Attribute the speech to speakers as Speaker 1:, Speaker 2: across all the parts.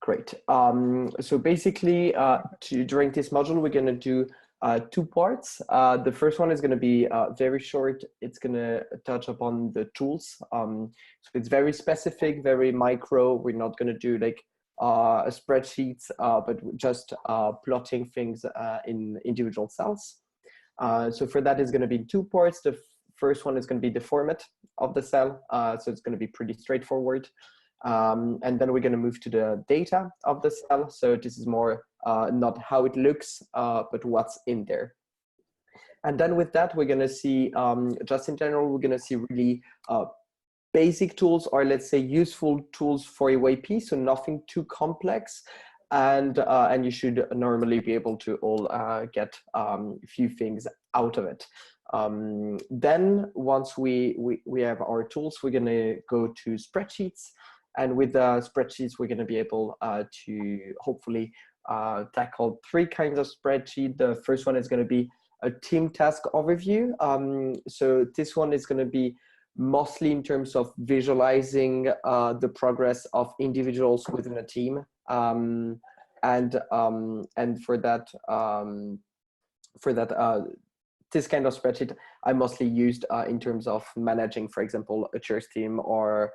Speaker 1: Great. So basically, during this module, we're going to do two parts. The first one is going to be very short. It's going to touch upon the tools. So it's very specific, very micro. We're not going to do like spreadsheets, but just plotting things in individual cells. So for that, it's going to be two parts. The first one is going to be the format of the cell. So it's going to be pretty straightforward. And then we're going to move to the data of the cell. So this is more not how it looks, but what's in there. And then with that, we're going to see, just in general, we're going to see really basic tools, or let's say useful tools for UAP, so nothing too complex. And you should normally be able to all get a few things out of it. Then once we have our tools, we're going to go to spreadsheets. And with the spreadsheets, we're going to be able to hopefully tackle three kinds of spreadsheet. The first one is going to be a team task overview. So this one is going to be mostly in terms of visualizing the progress of individuals within a team. And for that, this kind of spreadsheet I mostly used in terms of managing, for example, a church team or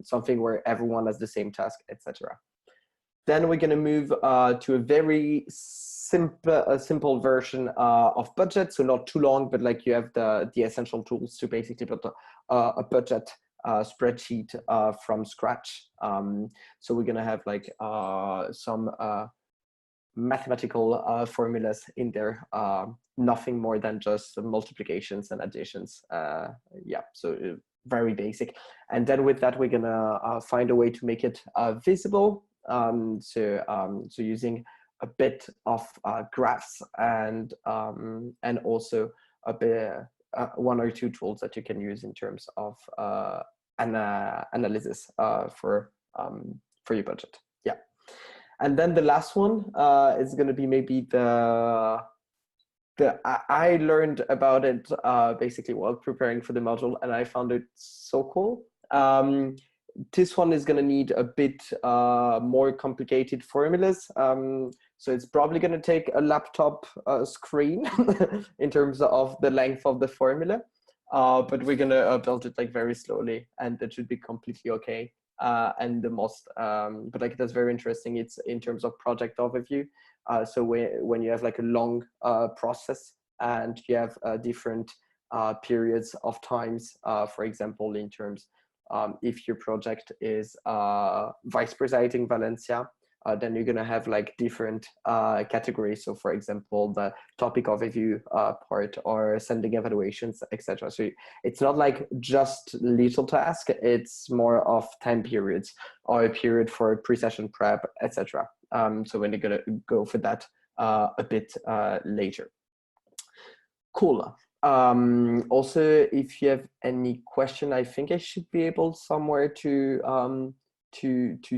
Speaker 1: something where everyone has the same task, etc. Then we're going to move to a very simple version of budget, so not too long, but like you have the essential tools to basically build a budget spreadsheet from scratch. So we're going to have like some mathematical formulas in there, nothing more than just multiplications and additions. Yeah, so very basic. And then with that, we're gonna find a way to make it visible. So using a bit of graphs and also a bit one or two tools that you can use in terms of analysis for your budget. Yeah. And then the last one is going to be maybe I learned about it basically while preparing for the module, and I found it so cool. This one is going to need a bit more complicated formulas. So it's probably going to take a laptop screen in terms of the length of the formula, but we're going to build it like very slowly, and that should be completely okay. And the most, but like that's very interesting. It's in terms of project overview. So when you have like a long process and you have different periods of times, for example, in terms if your project is vice presiding Valencia, then you're gonna have like different categories. So for example, the topic overview part, or sending evaluations, etc. So it's not like just little task, it's more of time periods, or a period for pre-session prep, etc. So when you're gonna go for that a bit later. Cool. Also, if you have any question, I think I should be able somewhere to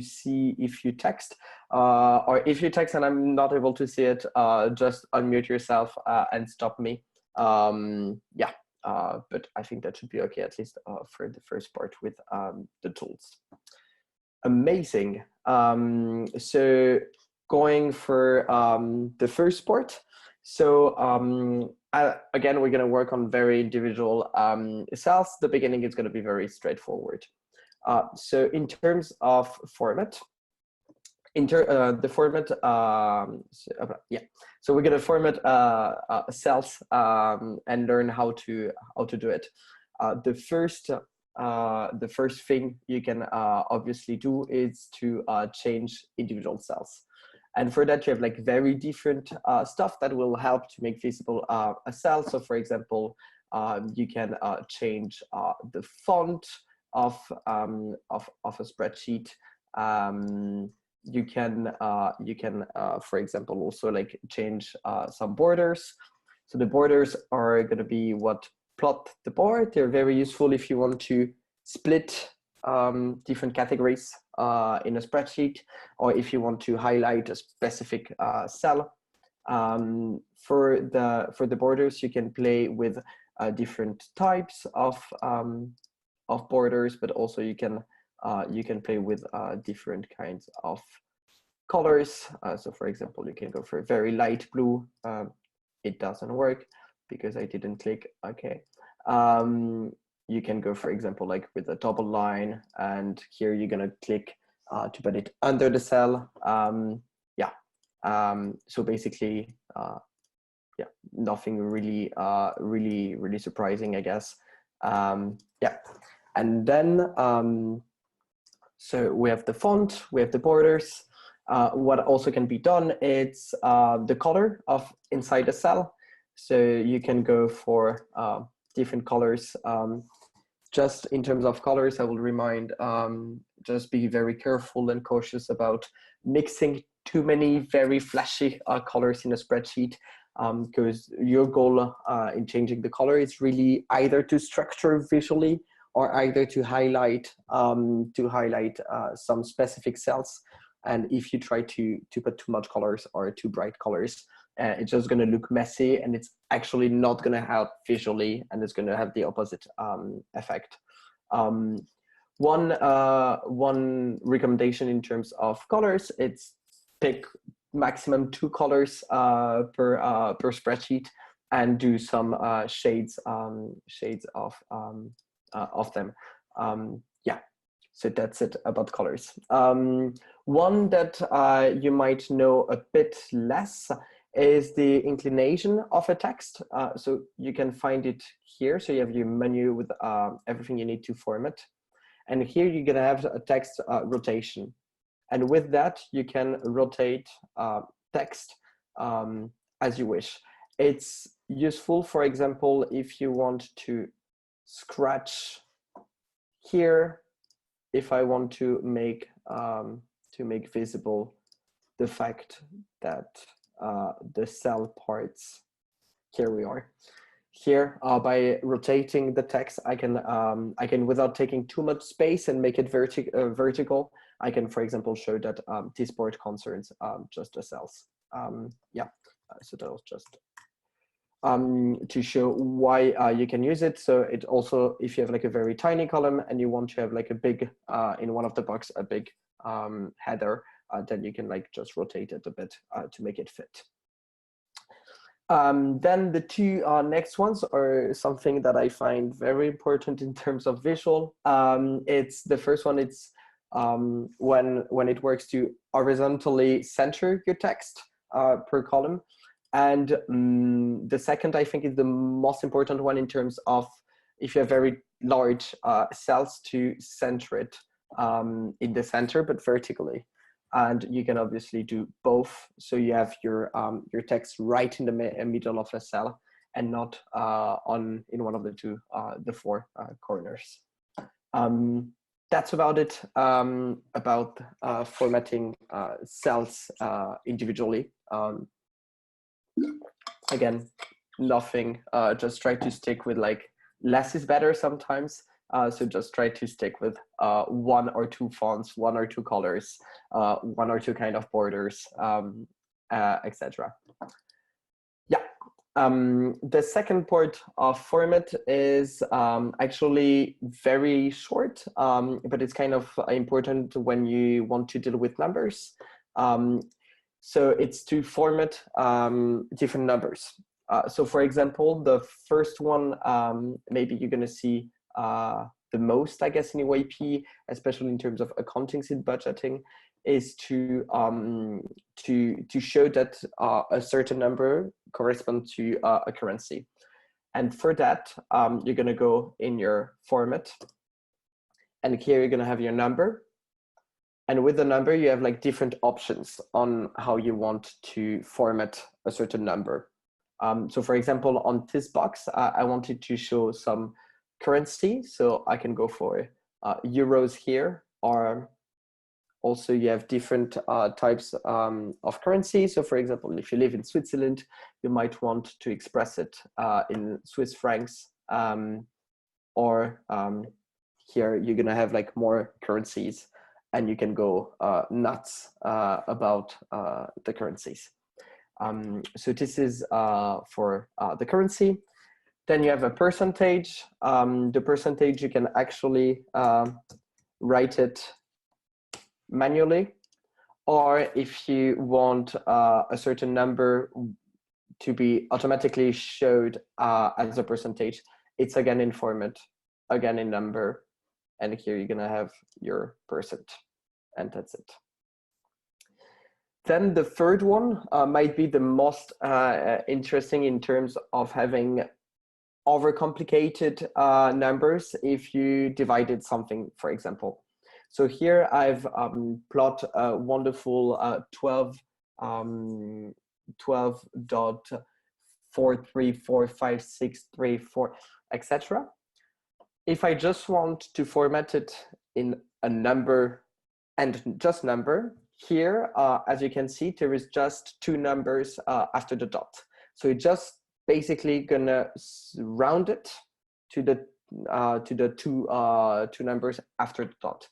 Speaker 1: see if you text, or if you text and I'm not able to see it, just unmute yourself and stop me. Yeah, but I think that should be okay, at least for the first part with the tools. Amazing. So going for the first part. So again, we're going to work on very individual cells. The beginning is going to be very straightforward. So in terms of format, the format, yeah. So we're going to format cells and learn how to do it. The first thing you can obviously do is to change individual cells. And for that, you have like very different stuff that will help to make visible a cell. So for example, you can change the font of a spreadsheet. You can, for example, also like change some borders. So the borders are going to be what plot the board. They're very useful if you want to split different categories in a spreadsheet, or if you want to highlight a specific cell. For the borders, you can play with different types of borders, but also you can play with different kinds of colors. So for example, you can go for very light blue. It doesn't work because I didn't click OK. You can go, for example, like with a double line, and here you're gonna click to put it under the cell. So basically, yeah, nothing really, really surprising, I guess. Yeah, and then so we have the font, we have the borders. What also can be done, it's the color of inside the cell. So you can go for different colors. Just in terms of colors, I will remind, just be very careful and cautious about mixing too many very flashy colors in a spreadsheet, because your goal in changing the color is really either to structure visually or either to highlight some specific cells. And if you try to put too much colors or too bright colors, it's just going to look messy, and it's actually not going to help visually, and it's going to have the opposite effect. One recommendation in terms of colors, it's pick maximum 2 colors per spreadsheet, and do some shades of them. Yeah, so that's it about colors. One that you might know a bit less is the inclination of a text. So you can find it here. So you have your menu with everything you need to format. And here you're gonna have a text rotation. And with that, you can rotate text as you wish. It's useful, for example, if you want to scratch here, if I want to make visible the fact that the cell parts, here we are. Here, by rotating the text, I can, without taking too much space and make it vertical, I can, for example, show that this part concerns just the cells. Yeah, so that was just to show why you can use it. So it also, if you have like a very tiny column and you want to have like a big, in one of the box, a big header, then you can like just rotate it a bit to make it fit. Then the two next ones are something that I find very important in terms of visual. It's the first one, it's when it works to horizontally center your text per column. And the second, I think, is the most important one in terms of if you have very large cells, to center it in the center, but vertically. And you can obviously do both. So you have your text right in the middle of a cell, and not in one of the two, the 4 corners. That's about it about formatting cells individually. Again, nothing, just try to stick with like less is better sometimes. So just try to stick with 1 or 2 fonts, 1 or 2 colors, 1 or 2 kind of borders, etc. Yeah. The second part of format is actually very short, but it's kind of important when you want to deal with numbers. So it's to format different numbers. So for example, the first one, maybe you're going to see the most, I guess, in UAP, especially in terms of accounting sheet budgeting, is to show that a certain number corresponds to a currency. And for that, you're going to go in your format, and here you're going to have your number. And with the number, you have like different options on how you want to format a certain number. So for example, on this box, I wanted to show some currency. So I can go for euros here, or also you have different types of currency. So for example, if you live in Switzerland, you might want to express it in Swiss francs, or here you're gonna have like more currencies, and you can go nuts about the currencies. So this is for the currency. Then you have a percentage. The percentage, you can actually write it manually, or if you want a certain number to be automatically showed as a percentage, it's again in format, again in number, and here you're gonna have your percent, and that's it. Then the third one might be the most interesting in terms of having overcomplicated numbers if you divided something, for example. So here I've plot a wonderful 12.4345634, etc. If I just want to format it in a number and just number, here, as you can see, there is just two numbers after the dot. So it's just basically gonna round it to the two numbers after the dot.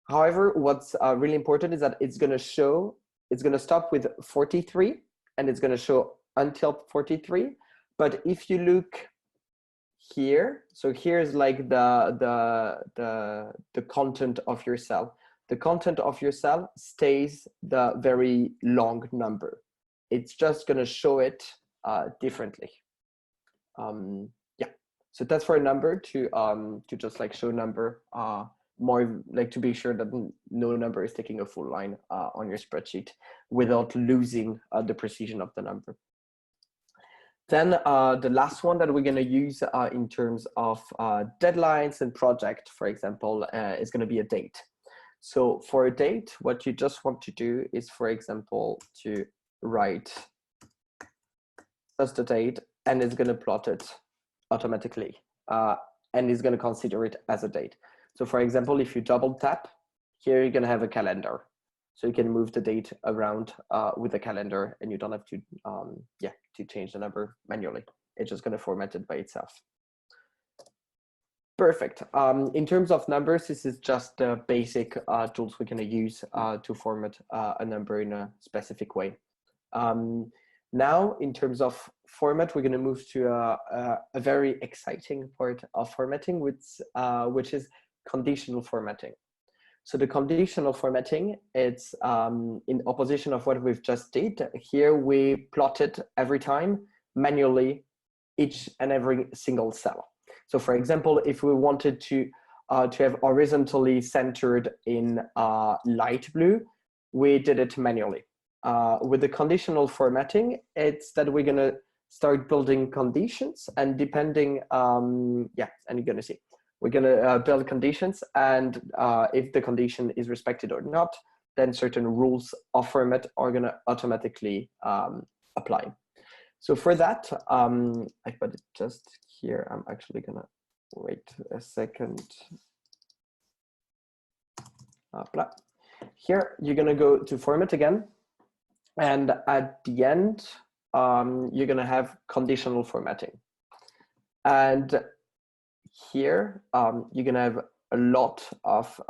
Speaker 1: However, what's really important is that it's gonna stop with 43 and it's gonna show until 43. But if you look here, so here's like the content of your cell. The content of your cell stays the very long number. It's just gonna show it differently. Yeah, so that's for a number to just like show number more, like to be sure that no number is taking a full line on your spreadsheet without losing the precision of the number. Then the last one that we're going to use in terms of deadlines and project, for example, is going to be a date. So for a date, what you just want to do is, for example, to write just the date, and it's going to plot it automatically, and it's going to consider it as a date. So for example, if you double tap, here you're going to have a calendar. So you can move the date around with the calendar, and you don't have to, to change the number manually. It's just going to format it by itself. Perfect. In terms of numbers, this is just the basic tools we're going to use to format a number in a specific way. Now, in terms of format, we're going to move to a very exciting part of formatting, which is conditional formatting. So the conditional formatting, it's in opposition of what we've just did. Here we plotted every time manually each and every single cell. So for example, if we wanted to have horizontally centered in light blue, we did it manually. With the conditional formatting, it's that we're gonna start building conditions, and depending, and you're gonna see, we're gonna build conditions, and if the condition is respected or not, then certain rules of format are gonna automatically apply. So for that, I put it just here. I'm actually gonna wait a second. Here, you're gonna go to format again. And at the end, you're gonna have conditional formatting. And here, you're gonna have a lot of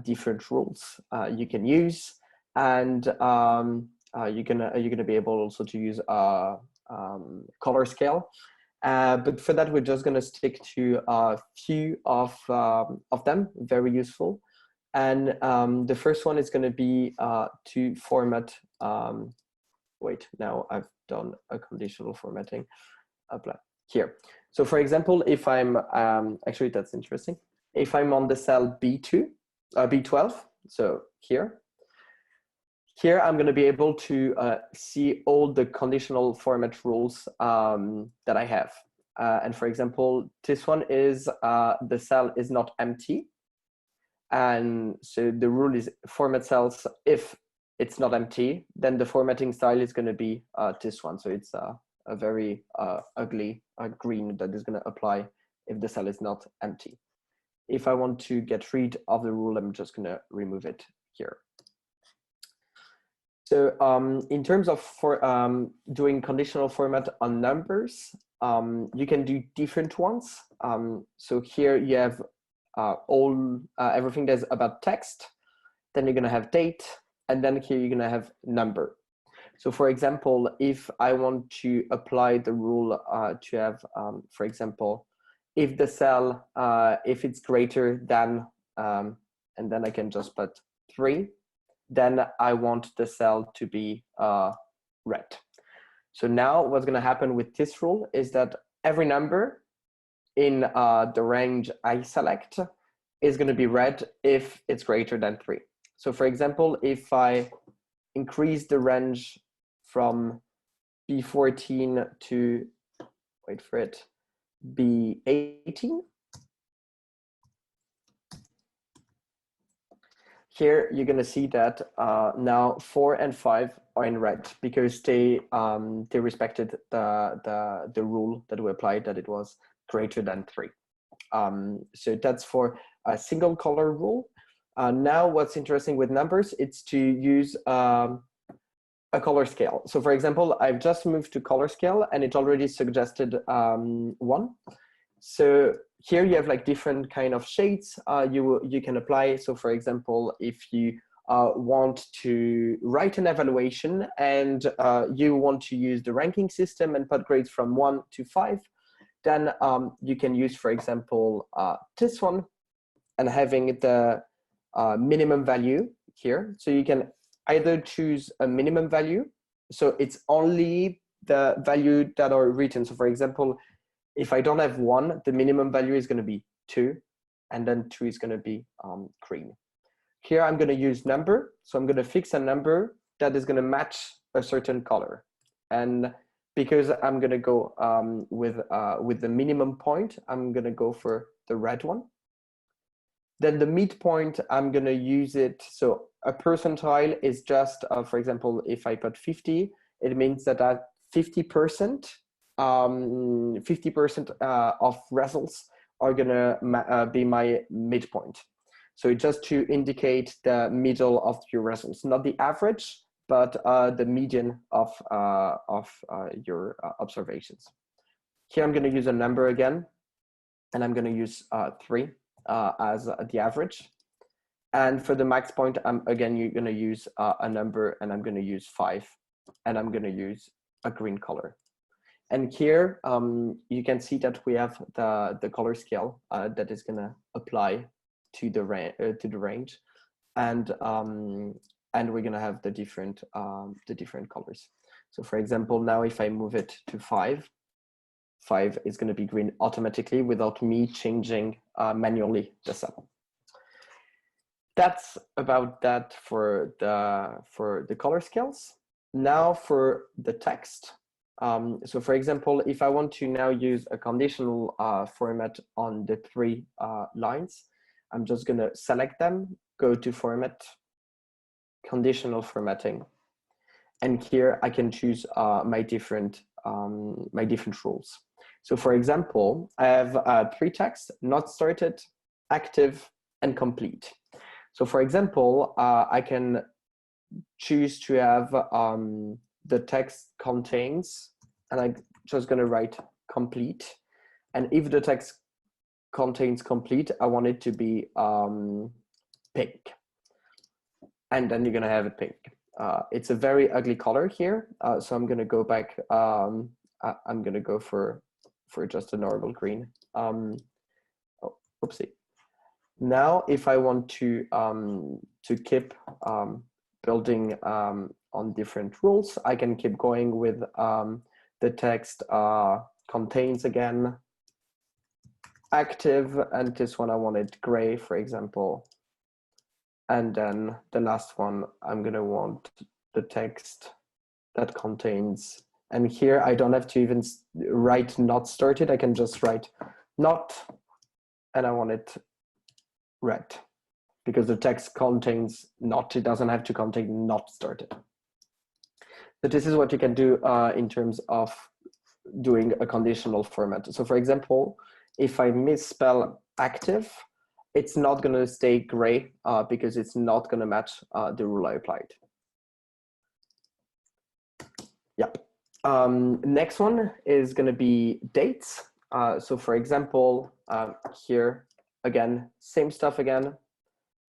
Speaker 1: different rules you can use, and you're gonna be able also to use color scale. But for that, we're just gonna stick to a few of them, very useful. And the first one is going to be to format. Wait, now I've done a conditional formatting. Apply here. So for example, if I'm actually, that's interesting. If I'm on the cell B12, so here I'm going to be able to see all the conditional format rules that I have. And for example, this one is the cell is not empty. And so the rule is format cells if it's not empty, then the formatting style is going to be this one. So it's a very ugly green that is going to apply if the cell is not empty. If I want to get rid of the rule, I'm just going to remove it here. So in terms of doing conditional format on numbers, you can do different ones. So here you have everything that's about text, then you're going to have date, and then here you're going to have number. So for example, if I want to apply the rule to have, for example, if the cell, if it's greater than, and then I can just put 3, then I want the cell to be red. So now what's going to happen with this rule is that every number in the range I select is going to be red if it's greater than 3. So for example, if I increase the range from B14 to, wait for it, B18, here you're going to see that now 4 and 5 are in red because they respected the rule that we applied, that it was greater than 3. So that's for a single color rule. Now what's interesting with numbers, it's to use a color scale. So for example, I've just moved to color scale and it already suggested 1. So here you have like different kind of shades you can apply. So for example, if you want to write an evaluation and you want to use the ranking system and put grades from 1 to 5, then you can use, for example, this one and having the minimum value here. So you can either choose a minimum value. So it's only the value that are written. So for example, if I don't have 1, the minimum value is going to be 2, and then 2 is going to be green. Here I'm going to use number. So I'm going to fix a number that is going to match a certain color. And because I'm going to go with the minimum point, I'm going to go for the red one. Then the midpoint, I'm going to use it. So a percentile is just, for example, if I put 50, it means that 50% of results are going to be my midpoint. So just to indicate the middle of your results, not the average, but the median of your observations. Here I'm going to use a number again, and I'm going to use 3 as the average. And for the max point, again, you're going to use a number, and I'm going to use 5, and I'm going to use a green color. And here you can see that we have the color scale that is going to apply to the range, and we're going to have the different colors. So for example, now if I move it to 5 is going to be green automatically without me changing manually the cell. That's about that for the color scales. Now for the text. So for example, if I want to now use a conditional format on the 3 lines, I'm just going to select them, go to format, conditional formatting, and here I can choose my different rules. So for example, I have 3 texts: not started, active, and complete. So for example, I can choose to have the text contains, and I'm just going to write complete. And if the text contains complete, I want it to be pink. And then you're going to have it pink. It's a very ugly color here. So I'm going to go back. I'm going to go for just a normal green. Oh, oopsie. Now, if I want to keep building on different rules, I can keep going with the text contains again, active, and this one I wanted gray, for example. And then the last one, I'm going to want the text that contains, and here I don't have to even write not started. I can just write not, and I want it red because the text contains not. It doesn't have to contain not started. So this is what you can do in terms of doing a conditional format. So for example, if I misspell active, it's not going to stay gray because it's not going to match the rule I applied. Yep. Next one is going to be dates. So for example, here, again, same stuff again.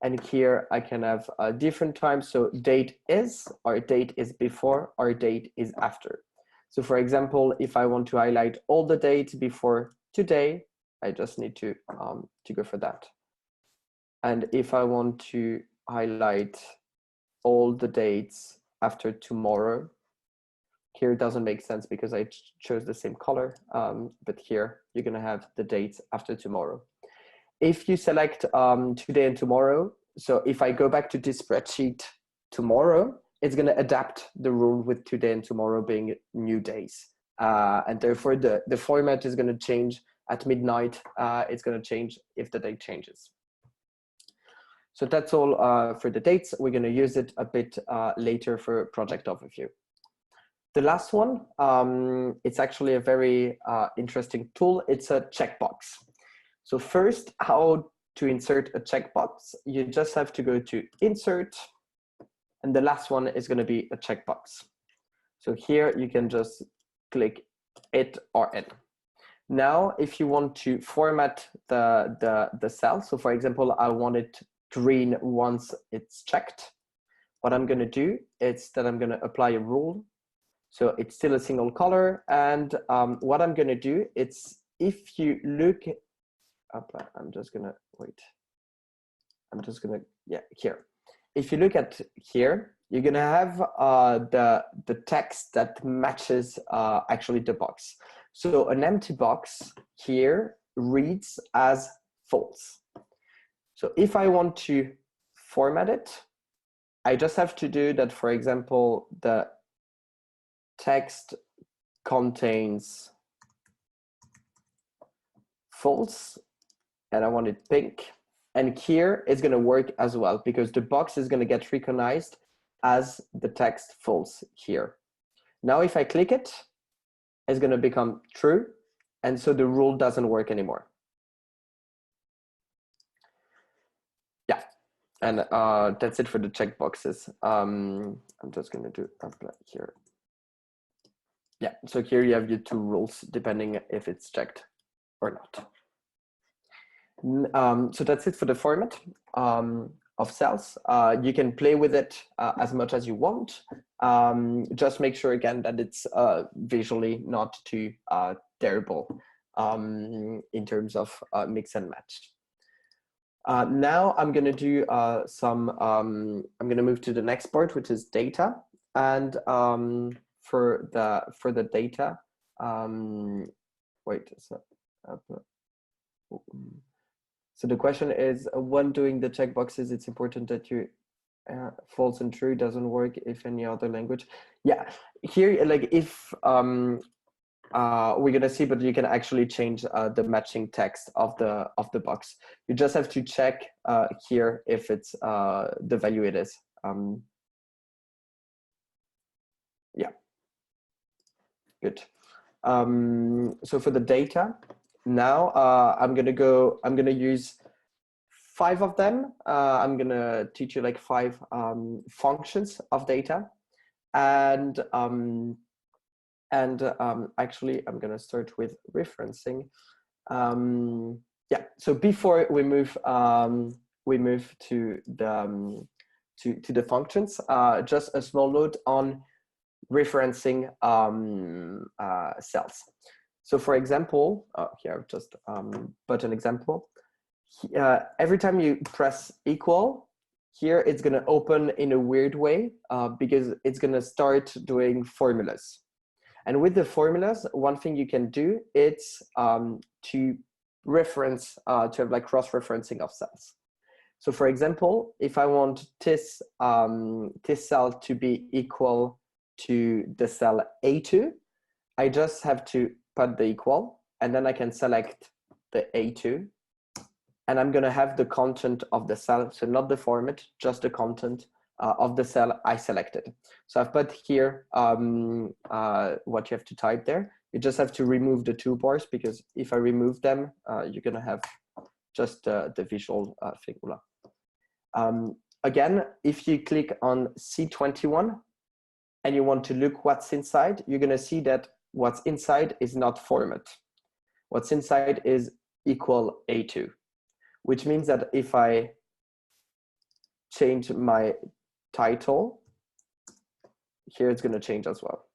Speaker 1: And here I can have different times. So date is, or date is before, or date is after. So for example, if I want to highlight all the dates before today, I just need to go for that. And if I want to highlight all the dates after tomorrow. Here it doesn't make sense because I chose the same color, but here you're gonna have the dates after tomorrow. If you select today and tomorrow, so if I go back to this spreadsheet tomorrow, it's gonna adapt the rule with today and tomorrow being new days. And therefore the format is gonna change at midnight. It's gonna change if the date changes. So that's all for the dates. We're gonna use it a bit later for project overview. The last one, it's actually a very interesting tool. It's a checkbox. So first, how to insert a checkbox? You just have to go to Insert, and the last one is going to be a checkbox. So here you can just click it or N. Now, if you want to format the cell, so for example, I want it green once it's checked. What I'm going to do is that I'm going to apply a rule. So it's still a single color, and what I'm going to do, it's if you look. I'm just gonna wait. I'm just gonna, yeah, here. If you look at here, you're gonna have the text that matches actually the box. So an empty box here reads as false. So if I want to format it, I just have to do that. For example, the text contains false, and I want it pink. And here it's going to work as well because the box is going to get recognized as the text false here. Now, if I click it, it's going to become true. And so the rule doesn't work anymore. Yeah, and that's it for the checkboxes. I'm just going to do apply here. Yeah, so here you have your two rules depending if it's checked or not. So that's it for the format of cells. You can play with it as much as you want. Just make sure again that it's visually not too terrible in terms of mix and match. Now I'm going to do I'm going to move to the next part, which is data. And for the data, wait. So the question is, when doing the checkboxes, it's important that you false and true doesn't work if any other language. Yeah, here, like if we're gonna see, but you can actually change the matching text of the box. You just have to check here if it's the value it is. Yeah, good. So for the data, now I'm gonna use 5 of them. I'm gonna teach you like 5 functions of data, and actually I'm gonna start with referencing. Yeah, so before we move to the functions, just a small note on referencing cells. So for example, here I've just put an example. Every time you press equal, here it's going to open in a weird way because it's going to start doing formulas. And with the formulas, one thing you can do is to reference, to have like cross-referencing of cells. So for example, if I want this cell to be equal to the cell A2, I just have to put the equal, and then I can select the A2, and I'm going to have the content of the cell, so not the format, just the content of the cell I selected. So I've put here what you have to type there. You just have to remove the 2 bars, because if I remove them, you're going to have just the visual figura. Again, if you click on C21 and you want to look what's inside, you're going to see that what's inside is not format. What's inside is equal A2, which means that if I change my title, here it's going to change as well.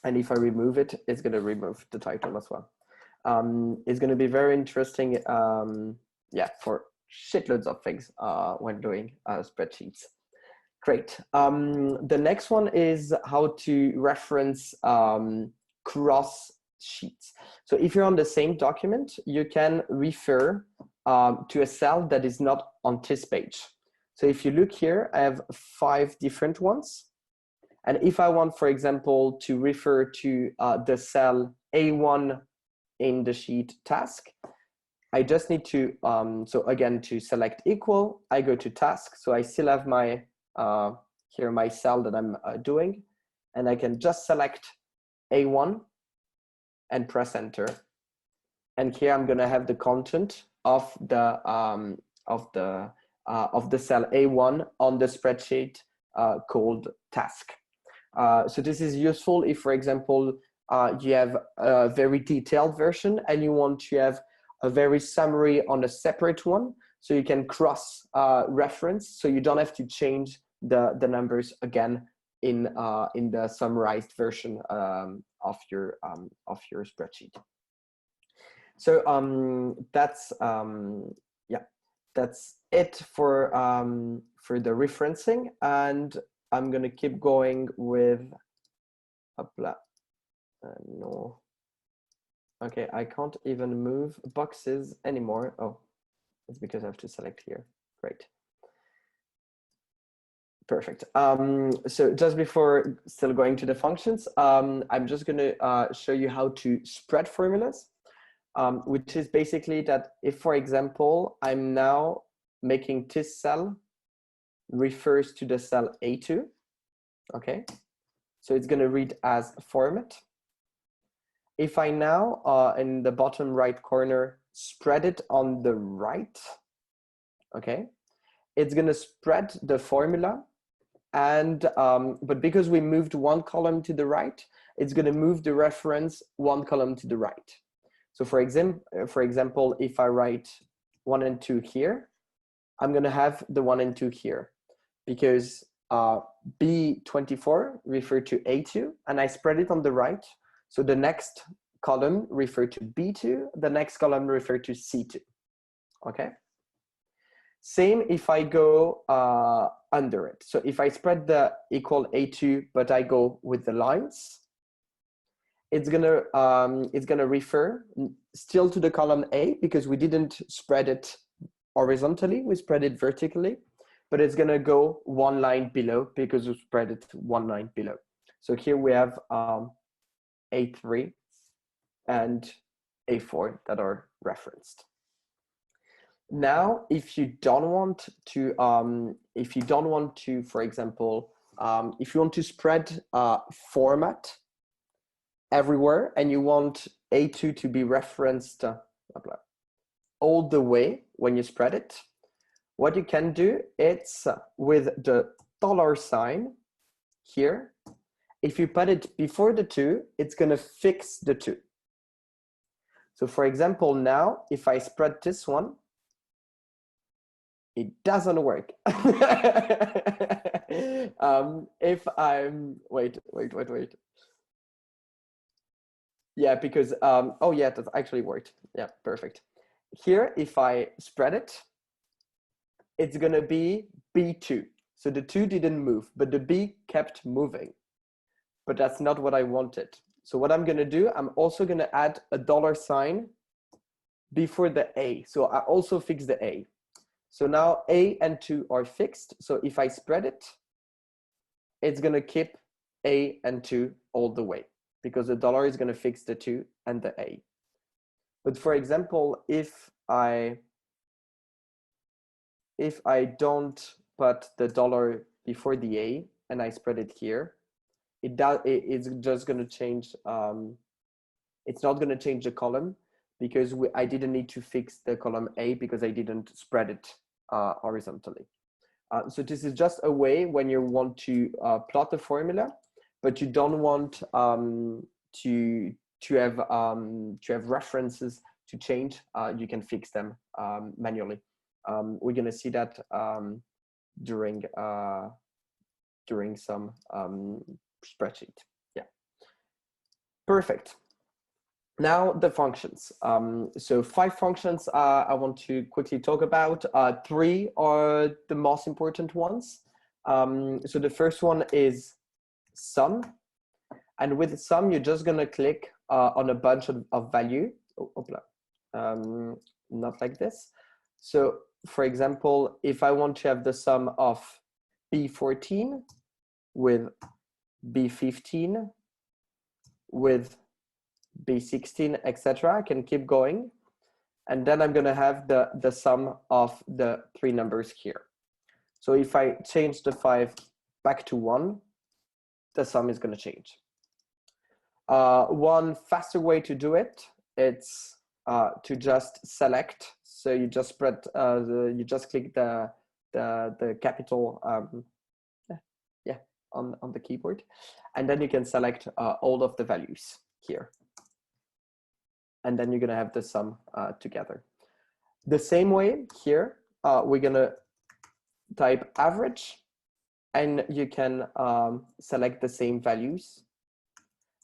Speaker 1: And if I remove it, it's going to remove the title as well. It's going to be very interesting, yeah, for shitloads of things when doing spreadsheets. Great. The next one is how to reference cross sheets. So if you're on the same document, you can refer to a cell that is not on this page. So if you look here, I have 5 different ones. And if I want, for example, to refer to the cell A1 in the sheet task, I just need to, so again, to select equal, I go to task. So I still have my, here my cell that I'm doing, and I can just select A1 and press enter. And here I'm gonna have the content of the cell A1 on the spreadsheet called task. So this is useful if, for example, you have a very detailed version and you want to have a very summary on a separate one, so you can cross reference, so you don't have to change the numbers again in the summarized version of your spreadsheet. So that's yeah, that's it for the referencing, and I'm gonna keep going with no. Okay, I can't even move boxes anymore. Oh, it's because I have to select here. Great. Perfect. So just before still going to the functions, I'm just going to show you how to spread formulas, which is basically that if, for example, I'm now making this cell refers to the cell A2, okay? So it's going to read as format. If I now, in the bottom right corner, spread it on the right, okay, it's going to spread the formula, and but because we moved one column to the right, it's going to move the reference one column to the right. So for example, if I write 1 and 2 here, I'm going to have the 1 and 2 here, because B24 refer to A2, and I spread it on the right. So the next column refer to B2, the next column refer to C2, okay? Same if I go under it. So if I spread the equal A2, but I go with the lines, it's gonna refer still to the column A, because we didn't spread it horizontally, we spread it vertically, but it's gonna go one line below because we spread it one line below. So here we have A3 and A4 that are referenced. Now, if you don't want to, for example, if you want to spread format everywhere and you want A2 to be referenced all the way when you spread it, what you can do, it's with the $sign here. If you put it before the 2, it's going to fix the 2. So for example, now, if I spread this one, it doesn't work. If I'm, wait. Yeah, because, oh yeah, that actually worked. Yeah, perfect. Here, if I spread it, it's gonna be B2. So the 2 didn't move, but the B kept moving. But that's not what I wanted. So what I'm gonna do, I'm also gonna add a $sign before the A. So I also fix the A. So now A and 2 are fixed. So if I spread it, it's gonna keep A and 2 all the way, because the $, is gonna fix the 2 and the A. But for example, if I don't put the $, before the A and I spread it here, it's just going to change, it's not going to change the column, because I didn't need to fix the column A because I didn't spread it horizontally. So this is just a way when you want to plot the formula, but you don't want to have references to change. You can fix them manually. We're going to see that during some spreadsheet. Yeah, perfect. Now the functions. So 5 functions I want to quickly talk about. 3 are the most important ones. So the first one is sum. And with sum, you're just going to click on a bunch of value. Oh, not like this. So for example, if I want to have the sum of B14 with B15 with B16, etc., I can keep going. And then I'm going to have the sum of the three numbers here. So if I change the 5 back to 1, the sum is going to change. One faster way to do it, it's to just select. So you just you just click the capital on the keyboard, and then you can select all of the values here. And then you're gonna have the sum together. The same way here, we're gonna type average, and you can select the same values,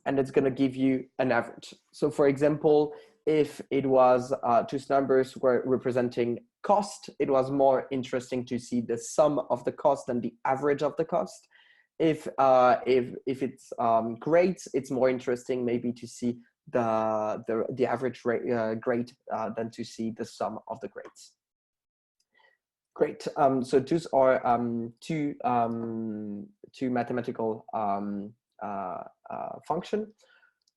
Speaker 1: and it's gonna give you an average. So for example, if it was two numbers were representing cost, it was more interesting to see the sum of the cost and the average of the cost. If it's grades, it's more interesting maybe to see the average grade than to see the sum of the grades. Great. So those are two mathematical function.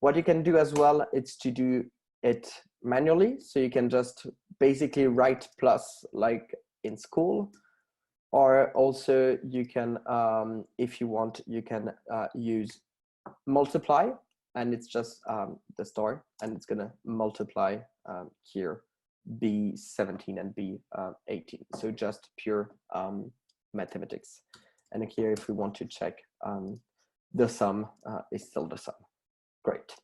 Speaker 1: What you can do as well is to do it manually. So you can just basically write plus like in school, or also you can, if you want, you can use multiply, and it's just the star, and it's gonna multiply here B17 and B18. So just pure mathematics. And here, if we want to check the sum, is still the sum. Great.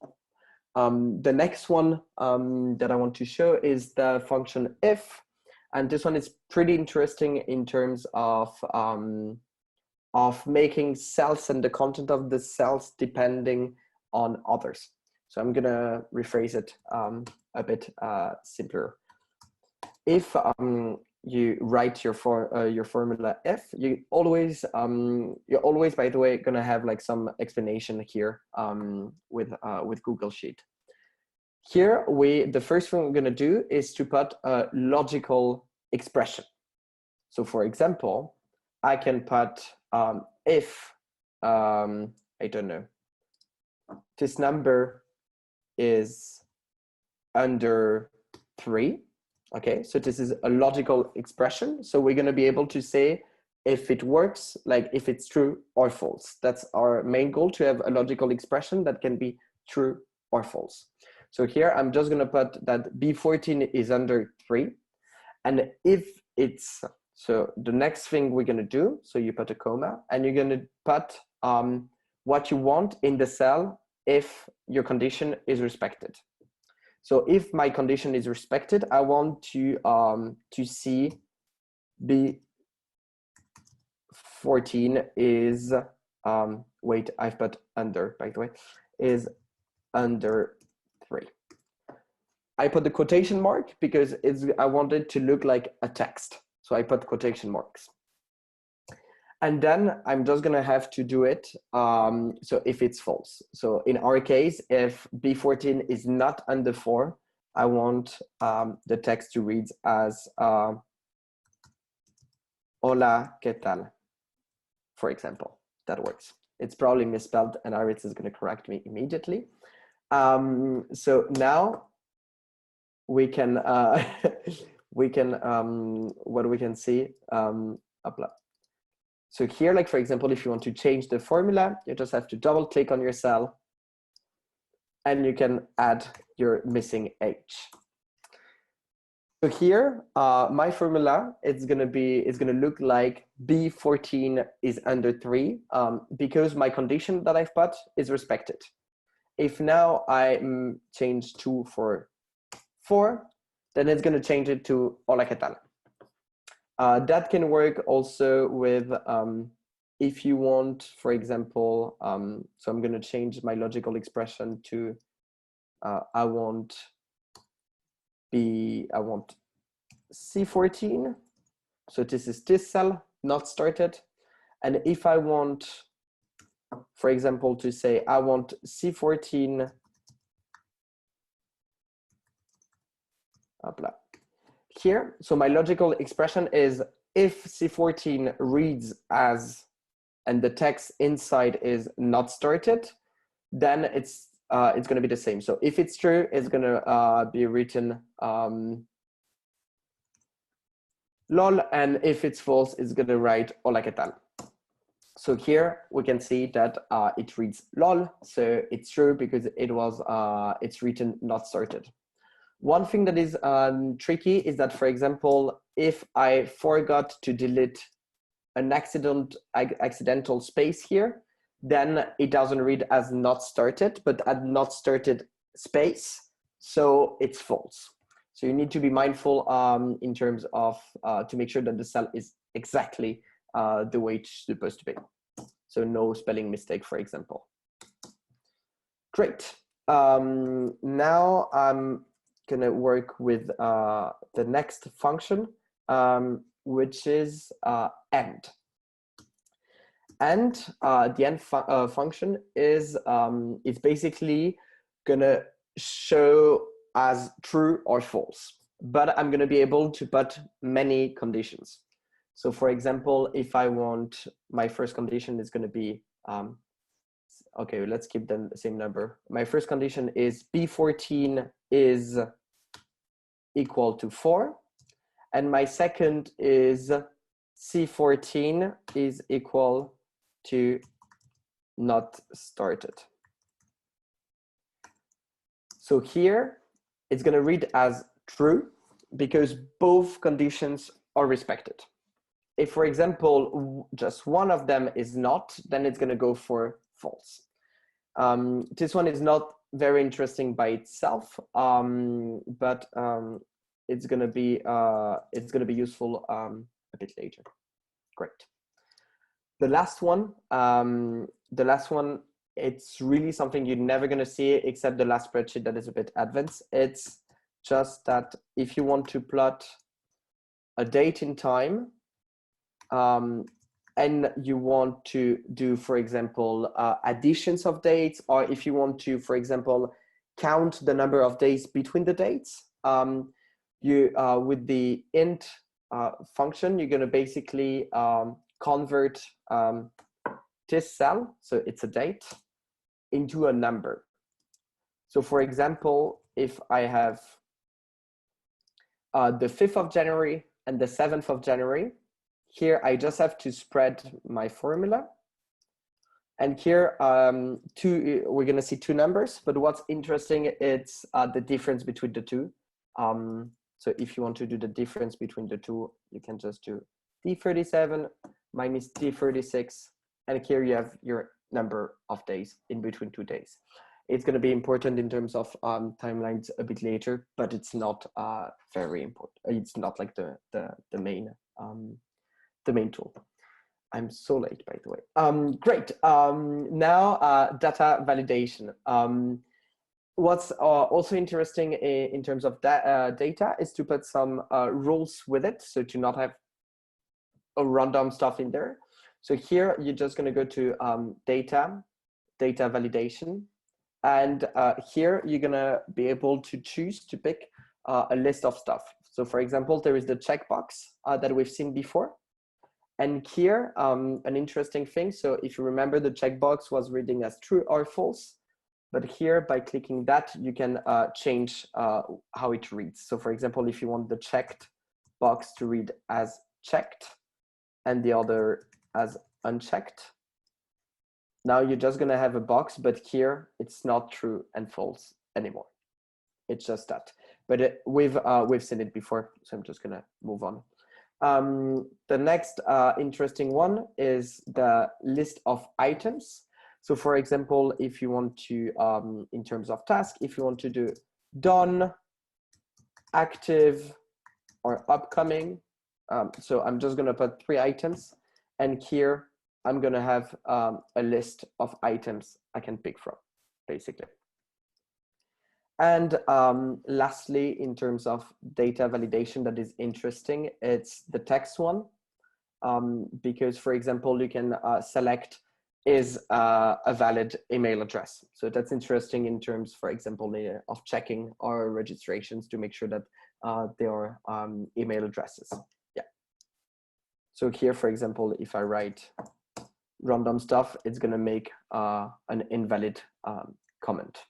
Speaker 1: The next one that I want to show is the function if, and this one is pretty interesting in terms of making cells and the content of the cells depending on others. So I'm gonna rephrase it a bit simpler. If you write your formula if, you're always by the way gonna have like some explanation here with Google Sheet. Here the first thing we're gonna do is to put a logical expression. So for example, I can put if I don't know, this number is under 3. Okay, so this is a logical expression. So we're going to be able to say if it works, like if it's true or false. That's our main goal, to have a logical expression that can be true or false. So here I'm just going to put that B14 is under 3. And if it's, so the next thing we're going to do, so you put a comma, and you're going to put what you want in the cell if your condition is respected. So if my condition is respected, I want to see B14 is, wait, I've put under, by the way, is under 3. I put the quotation mark because I want it to look like a text. So I put quotation marks. And then I'm just gonna have to do it, so if it's false. So in our case, if B14 is not under 4, I want the text to read as Hola, ¿qué tal? For example, that works. It's probably misspelled, and Iris is gonna correct me immediately. So now we can, what we can see, so here, like for example, if you want to change the formula, you just have to double click on your cell, and you can add your missing H. So here, my formula is gonna look like B14 is under 3 because my condition that I've put is respected. If now I change 2 for 4, then it's gonna change it to Hola, ¿qué tal? That can work also with if you want, for example, so I'm going to change my logical expression to I want C14. So this is this cell, not started. And if I want, for example, to say I want C14 here, so my logical expression is if C14 reads as, and the text inside is not started, then it's going to be the same. So if it's true, it's going to be written lol, and if it's false, it's going to write hola qué tal. So here we can see that it reads lol, so it's true because it was it's written not started. One thing that is tricky is that, for example, if I forgot to delete an accidental space here, then it doesn't read as not started, but as not started space, so it's false. So you need to be mindful in terms of to make sure that the cell is exactly the way it's supposed to be. So no spelling mistake, for example. Great. Now I'm gonna work with the next function, which is end. And the end function is it's basically gonna show as true or false, but I'm gonna be able to put many conditions. So for example, if I want, my first condition is gonna be, okay, let's keep them the same number. My first condition is B14 is equal to 4. And my second is C14 is equal to not started. So here it's going to read as true because both conditions are respected. If, for example, just one of them is not, then it's going to go for false. This one is not very interesting by itself, but it's going to be useful a bit later. Great. The last one, it's really something you're never going to see except the last spreadsheet that is a bit advanced. It's just that if you want to plot a date in time, and you want to do, for example, additions of dates, or if you want to, for example, count the number of days between the dates, you with the int function, you're going to basically convert this cell, so it's a date, into a number. So for example, if I have the 5th of January and the 7th of January, here I just have to spread my formula. And here we're going to see two numbers, but what's interesting, it's the difference between the two. So if you want to do the difference between the two, you can just do D37 minus D36. And here you have your number of days in between 2 days. It's going to be important in terms of timelines a bit later, but it's not very important. It's not like the main tool. I'm so late, by the way. Great. Now data validation. What's also interesting in terms of data is to put some rules with it, so to not have a random stuff in there. So here you're just going to go to data validation, and here you're going to be able to choose to pick a list of stuff. So for example, there is the checkbox that we've seen before. And here, an interesting thing. So if you remember, the checkbox was reading as true or false. But here, by clicking that, you can change how it reads. So for example, if you want the checked box to read as checked and the other as unchecked, now you're just going to have a box, but here it's not true and false anymore. It's just that. But we've seen it before, so I'm just going to move on. The next interesting one is the list of items. So for example, if you want to, in terms of task, if you want to do done, active, or upcoming, so I'm just going to put 3 items, and here I'm going to have a list of items I can pick from, basically. And lastly, in terms of data validation that is interesting, it's the text one. because, for example, you can select is a valid email address. So that's interesting in terms, for example, of checking our registrations to make sure that they are email addresses. Yeah. So here, for example, if I write random stuff, it's going to make an invalid comment.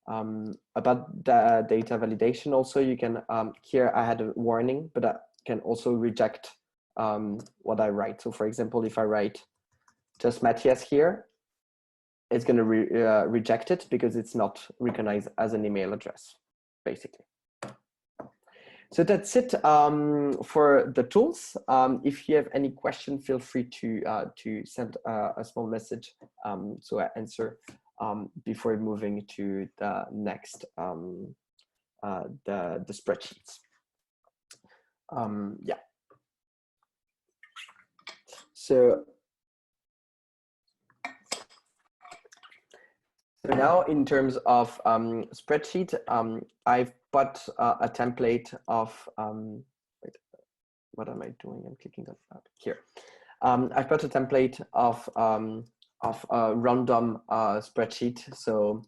Speaker 1: About the data validation, also you can, here I had a warning, but I can also reject what I write. So for example, if I write just Matthias here, it's going to reject it because it's not recognized as an email address, basically. So that's it for the tools. If you have any question, feel free to send a small message so I answer before moving to the next, the spreadsheets. Yeah. So now in terms of spreadsheet, I've put a template of, wait, what am I doing? I'm clicking on here. I've put a template of a random spreadsheet. So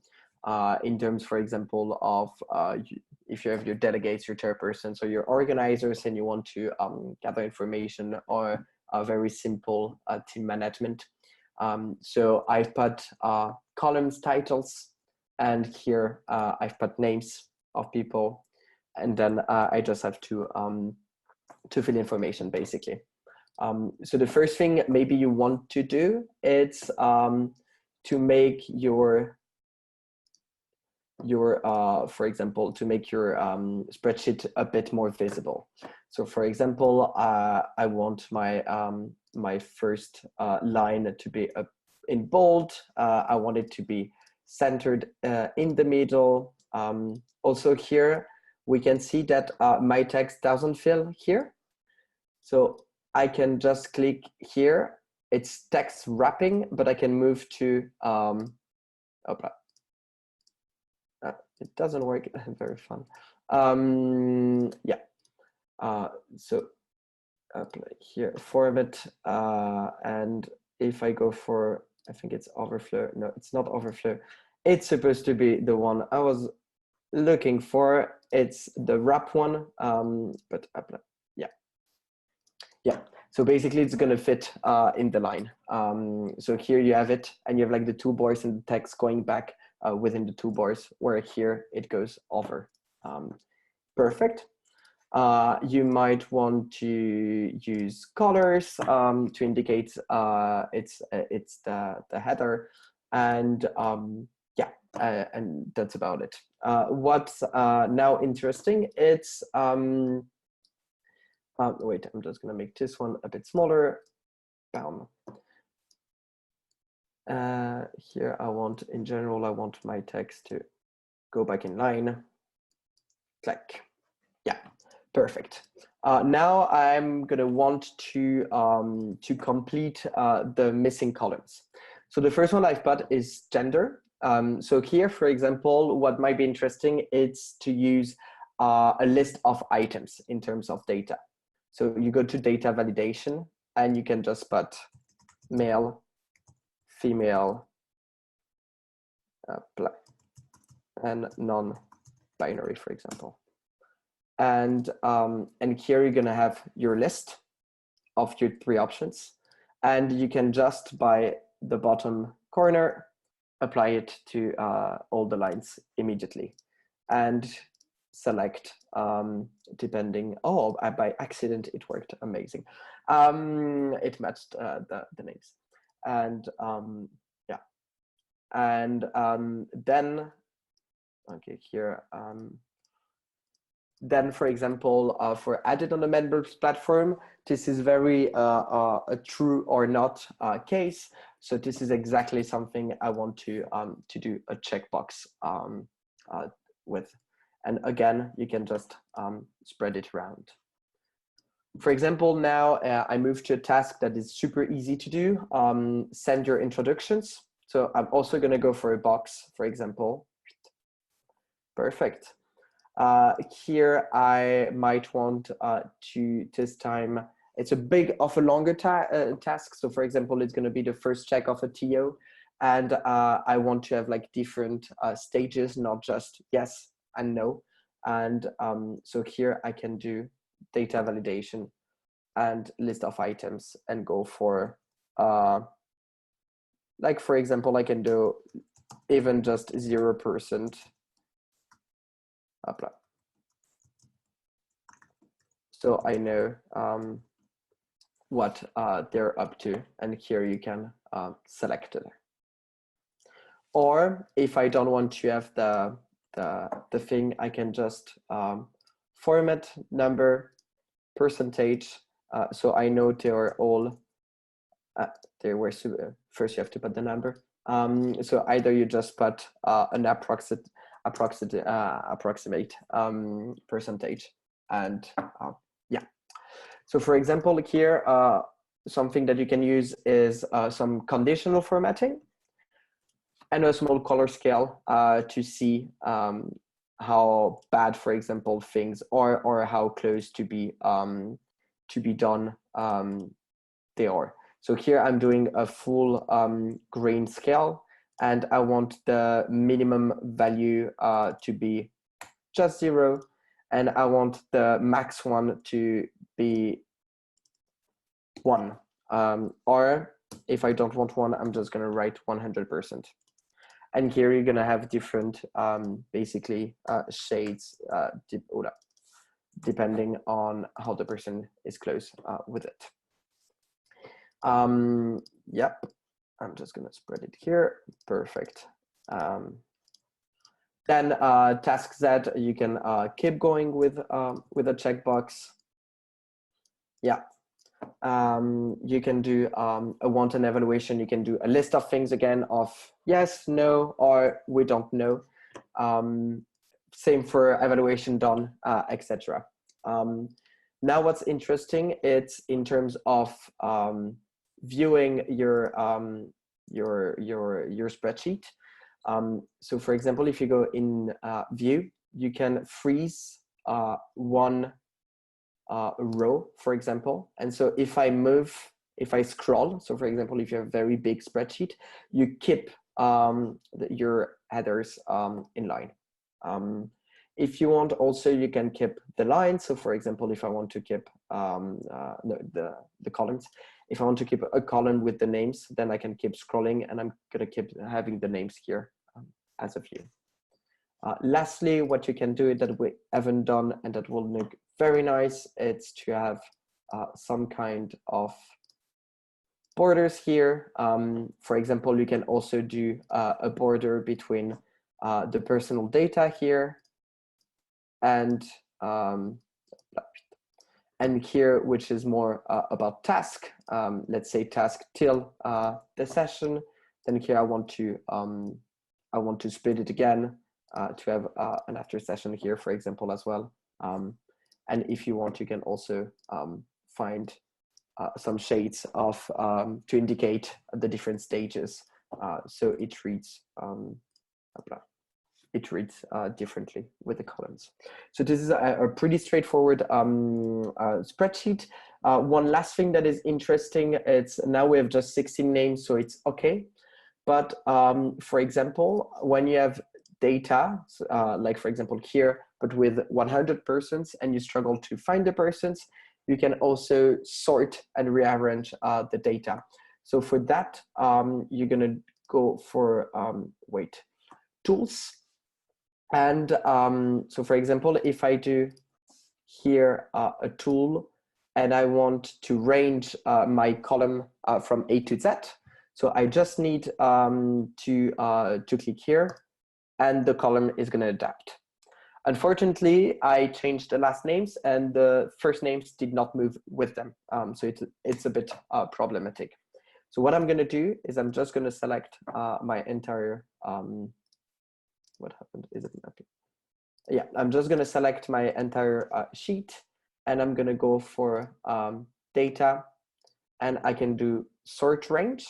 Speaker 1: in terms, for example, of if you have your delegates, your chairperson, so your organizers, and you want to gather information, or a very simple team management. So I've put columns, titles, and here I've put names of people, and then I just have to fill information, basically. So the first thing maybe you want to do is to make your for example, to make your spreadsheet a bit more visible. So for example, I want my my first line to be in bold. I want it to be centered in the middle. Also here, we can see that my text doesn't fill here. So I can just click here. It's text wrapping, but I can move to, it doesn't work, very fun. Yeah, so here, format, and if I go for, I think it's overflow. No, it's not overflow. It's supposed to be the one I was looking for. It's the wrap one, but yeah. Yeah, so basically it's going to fit in the line. So here you have it, and you have like the two bars and the text going back within the two bars, where here it goes over. Perfect. You might want to use colors to indicate it's the header, and yeah, and that's about it. What's now interesting, it's wait, I'm just going to make this one a bit smaller. Bam. Here I want, in general, I want my text to go back in line. Click. Yeah, perfect. Now I'm going to want to complete the missing columns. So the first one I've put is gender. So here, for example, what might be interesting is to use a list of items in terms of data. So you go to data validation, and you can just put male, female, and non-binary, for example. And here you're gonna have your list of your three options, and you can just by the bottom corner apply it to all the lines immediately, and select depending. Oh, by accident it worked. Amazing. It matched the names, and yeah, and then okay, here then, for example, for added on the members platform, this is very a true or not case. So this is exactly something I want to do a checkbox with. And again, you can just spread it around. For example, now I move to a task that is super easy to do. Send your introductions. So I'm also going to go for a box, for example. Perfect. Here I might want to this time it's a big of a longer task. So for example, it's going to be the first check of a TO, and I want to have like different stages, not just yes and no. And so here I can do data validation and list of items and go for like, for example, I can do even just 0%. So I know what they're up to, and here you can select it. Or if I don't want to have the thing, I can just format number percentage. So I know they are all they were first you have to put the number. So either you just put an approximate percentage, and yeah. So for example, here something that you can use is some conditional formatting and a small color scale to see how bad, for example, things or how close to be done they are. So here I'm doing a full grain scale, and I want the minimum value to be just 0, and I want the max one to be 1. Or if I don't want 1, I'm just going to write 100%. And here you're going to have different basically shades depending on how the person is close with it. Yep, I'm just going to spread it here. Perfect. Then task Z, you can keep going with a checkbox. Yeah. You can do a want and evaluation. You can do a list of things again of yes, no, or we don't know. Same for evaluation done, etc. Now what's interesting, it's in terms of viewing your spreadsheet. So for example, if you go in view, you can freeze one row, for example. And so if I scroll, so for example, if you have a very big spreadsheet, you keep your headers in line. If you want also, you can keep the lines. So for example, if I want to keep the columns, if I want to keep a column with the names, then I can keep scrolling, and I'm going to keep having the names here as a view. Lastly, what you can do that we haven't done and that will look very nice, it's to have some kind of borders here. For example, you can also do a border between the personal data here and here, which is more about task. Let's say task till the session. Then here I want to split it again to have an after session here, for example, as well. And if you want, you can also find some shades of to indicate the different stages. So it reads differently with the columns. So this is a pretty straightforward spreadsheet. One last thing that is interesting, it's now we have just 16 names, so it's okay. But for example, when you have data, like for example here, but with 100 persons and you struggle to find the persons, you can also sort and rearrange the data. So for that, you're gonna go for, tools. And so for example, if I do here a tool and I want to range my column from A to Z, so I just need to click here, and the column is going to adapt. Unfortunately, I changed the last names and the first names did not move with them. So it's a bit problematic. So what I'm going to do is I'm just going to select my entire, what happened? Is it mapping? Yeah, I'm just going to select my entire sheet, and I'm going to go for data, and I can do sort range.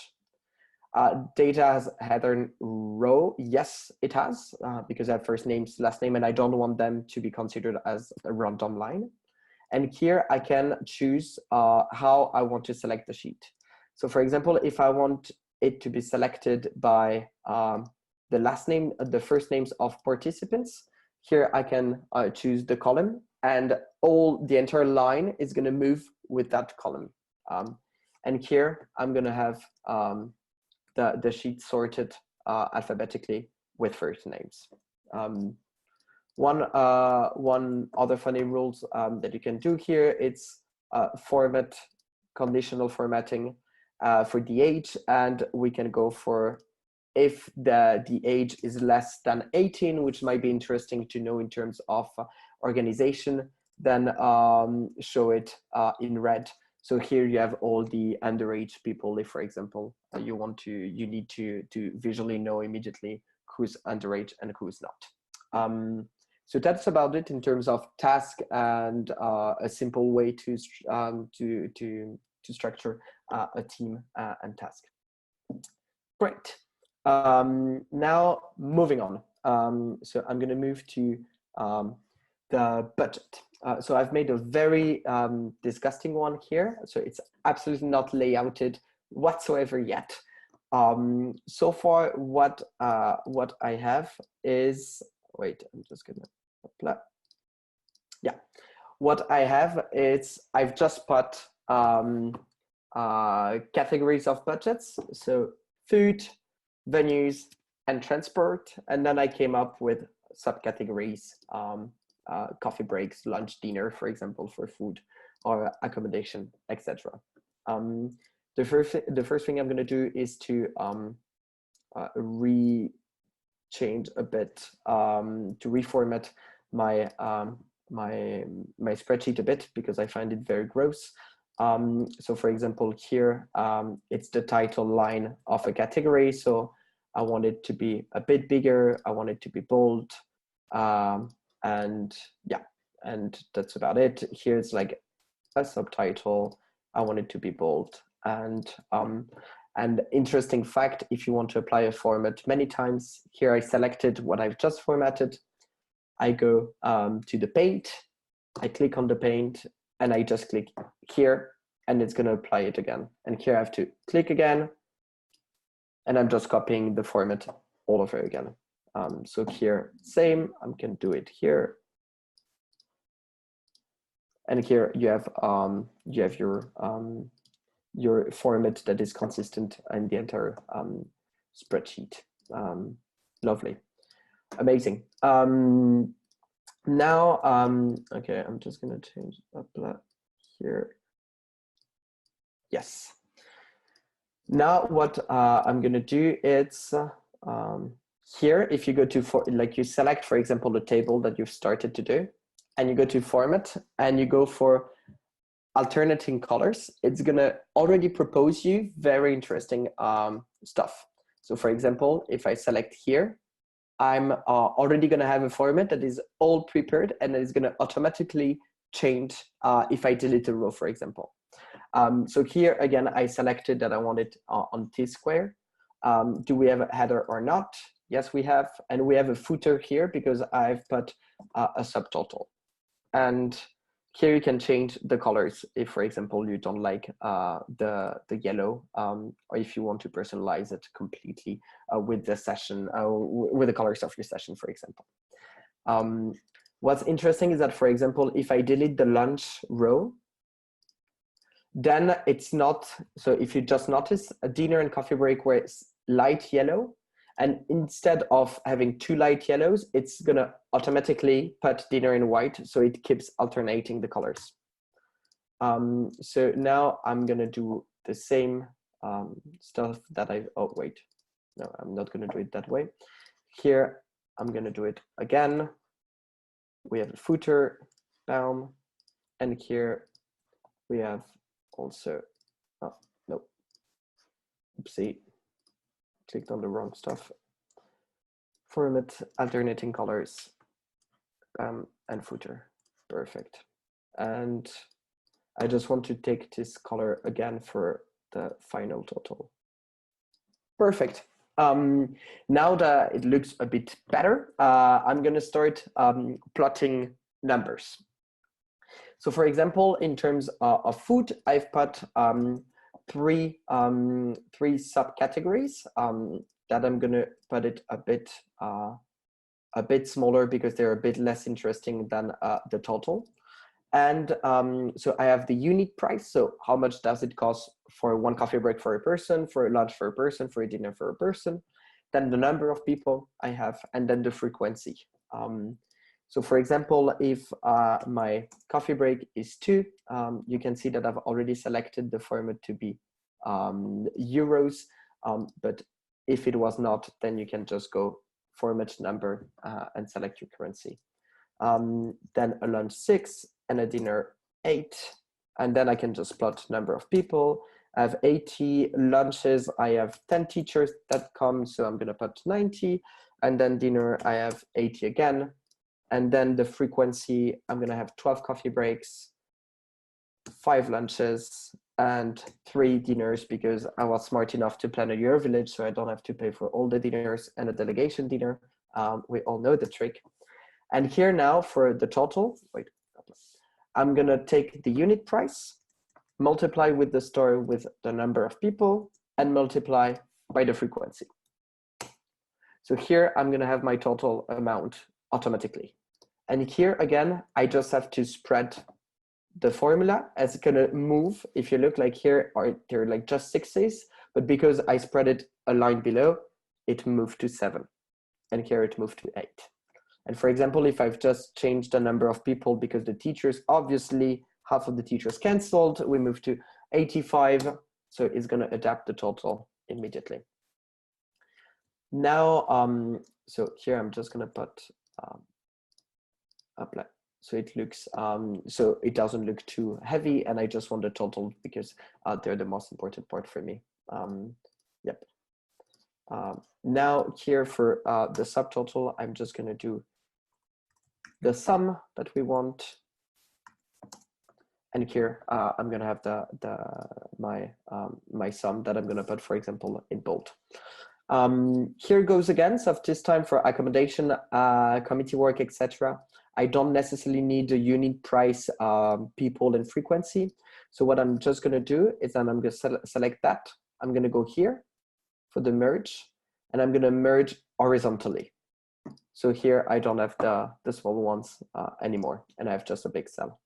Speaker 1: Data has header row. Yes, it has, because I have first names, last name, and I don't want them to be considered as a random line. And here I can choose how I want to select the sheet. So for example, if I want it to be selected by the last name, the first names of participants, here I can choose the column, and the entire line is going to move with that column. And here I'm going to have the sheet sorted alphabetically with first names. One other funny rules that you can do here, it's format, conditional formatting for the age, and we can go for if the age is less than 18, which might be interesting to know in terms of organization, then show it in red. So here you have all the underage people. If, for example, you need to visually know immediately who's underage and who's not. So that's about it in terms of task and a simple way to structure a team and task. Great. Now moving on. So I'm going to move to the budget. So I've made a very disgusting one here. So it's absolutely not layouted whatsoever yet. So far, what I have is, wait, I'm just gonna apply. Yeah, what I have is I've just put categories of budgets. So food, venues, and transport. And then I came up with subcategories, coffee breaks, lunch, dinner, for example, for food, or accommodation, etc. The first thing I'm going to do is to change a bit, to reformat my my spreadsheet a bit, because I find it very gross. So for example, here it's the title line of a category. So I want it to be a bit bigger. I want it to be bold. And yeah, and that's about it. Here it's like a subtitle. I want it to be bold. And interesting fact, if you want to apply a format many times, here I selected what I've just formatted. I go to the paint, I click on the paint, and I just click here, and it's going to apply it again. And here I have to click again, and I'm just copying the format all over again. So here, same, I can do it here. And here you have your format that is consistent in the entire spreadsheet. Lovely, amazing. Now, okay, I'm just gonna change up here. Yes. Now what I'm gonna do is here, if you go to you select, for example, the table that you've started to do, and you go to format and you go for alternating colors, it's gonna already propose you very interesting stuff. So for example, if I select here, I'm already gonna have a format that is all prepared, and that is gonna automatically change if I delete a row, for example. So here again, I selected that I want it on T-square. Do we have a header or not? Yes, we have. And we have a footer here because I've put a subtotal. And here you can change the colors if, for example, you don't like the yellow, or if you want to personalize it completely with the session, with the colors of your session, for example. What's interesting is that, for example, if I delete the lunch row, then it's not, so if you just notice, a dinner and coffee break where it's light yellow, and instead of having two light yellows, it's gonna automatically put dinner in white, so it keeps alternating the colors. So now I'm gonna do the same stuff that oh wait, no, I'm not gonna do it that way. Here, I'm gonna do it again. We have a footer, boom, and here we have also, oh, no, oopsie, clicked on the wrong stuff. Format, alternating colors, and footer, perfect. And I just want to take this color again for the final total. Perfect. Now that it looks a bit better, I'm gonna start plotting numbers. So for example, in terms of food, I've put three subcategories that I'm gonna put it a bit smaller because they're a bit less interesting than the total. And so I have the unit price. So how much does it cost for one coffee break for a person, for a lunch for a person, for a dinner for a person? Then the number of people I have, and then the frequency. So for example, if my coffee break is 2, you can see that I've already selected the format to be euros. But if it was not, then you can just go format number and select your currency. Then a lunch 6 and a dinner 8. And then I can just plot number of people. I have 80 lunches. I have 10 teachers that come, so I'm gonna put 90. And then dinner, I have 80 again. And then the frequency, I'm gonna have 12 coffee breaks, 5 lunches, and 3 dinners, because I was smart enough to plan a Euro Village, so I don't have to pay for all the dinners and a delegation dinner. We all know the trick. And here now for the total, wait, I'm gonna take the unit price, multiply with the store with the number of people, and multiply by the frequency. So here I'm gonna have my total amount automatically. And here again, I just have to spread the formula as it's gonna move. If you look like here, there are like just 6s, but because I spread it a line below, it moved to 7. And here it moved to 8. And for example, if I've just changed the number of people because the teachers, obviously half of the teachers canceled, we move to 85. So it's gonna adapt the total immediately. Now, so here I'm just gonna put apply. So it looks, so it doesn't look too heavy, and I just want the total because they're the most important part for me. Yep. Now here for the subtotal, I'm just gonna do the sum that we want. And here I'm gonna have my sum that I'm gonna put, for example, in bold. Here goes again. So this time for accommodation, committee work, etc. I don't necessarily need the unit price, people, and frequency. So what I'm just gonna do is I'm gonna select that. I'm gonna go here for the merge, and I'm gonna merge horizontally. So here I don't have the small ones anymore, and I have just a big cell.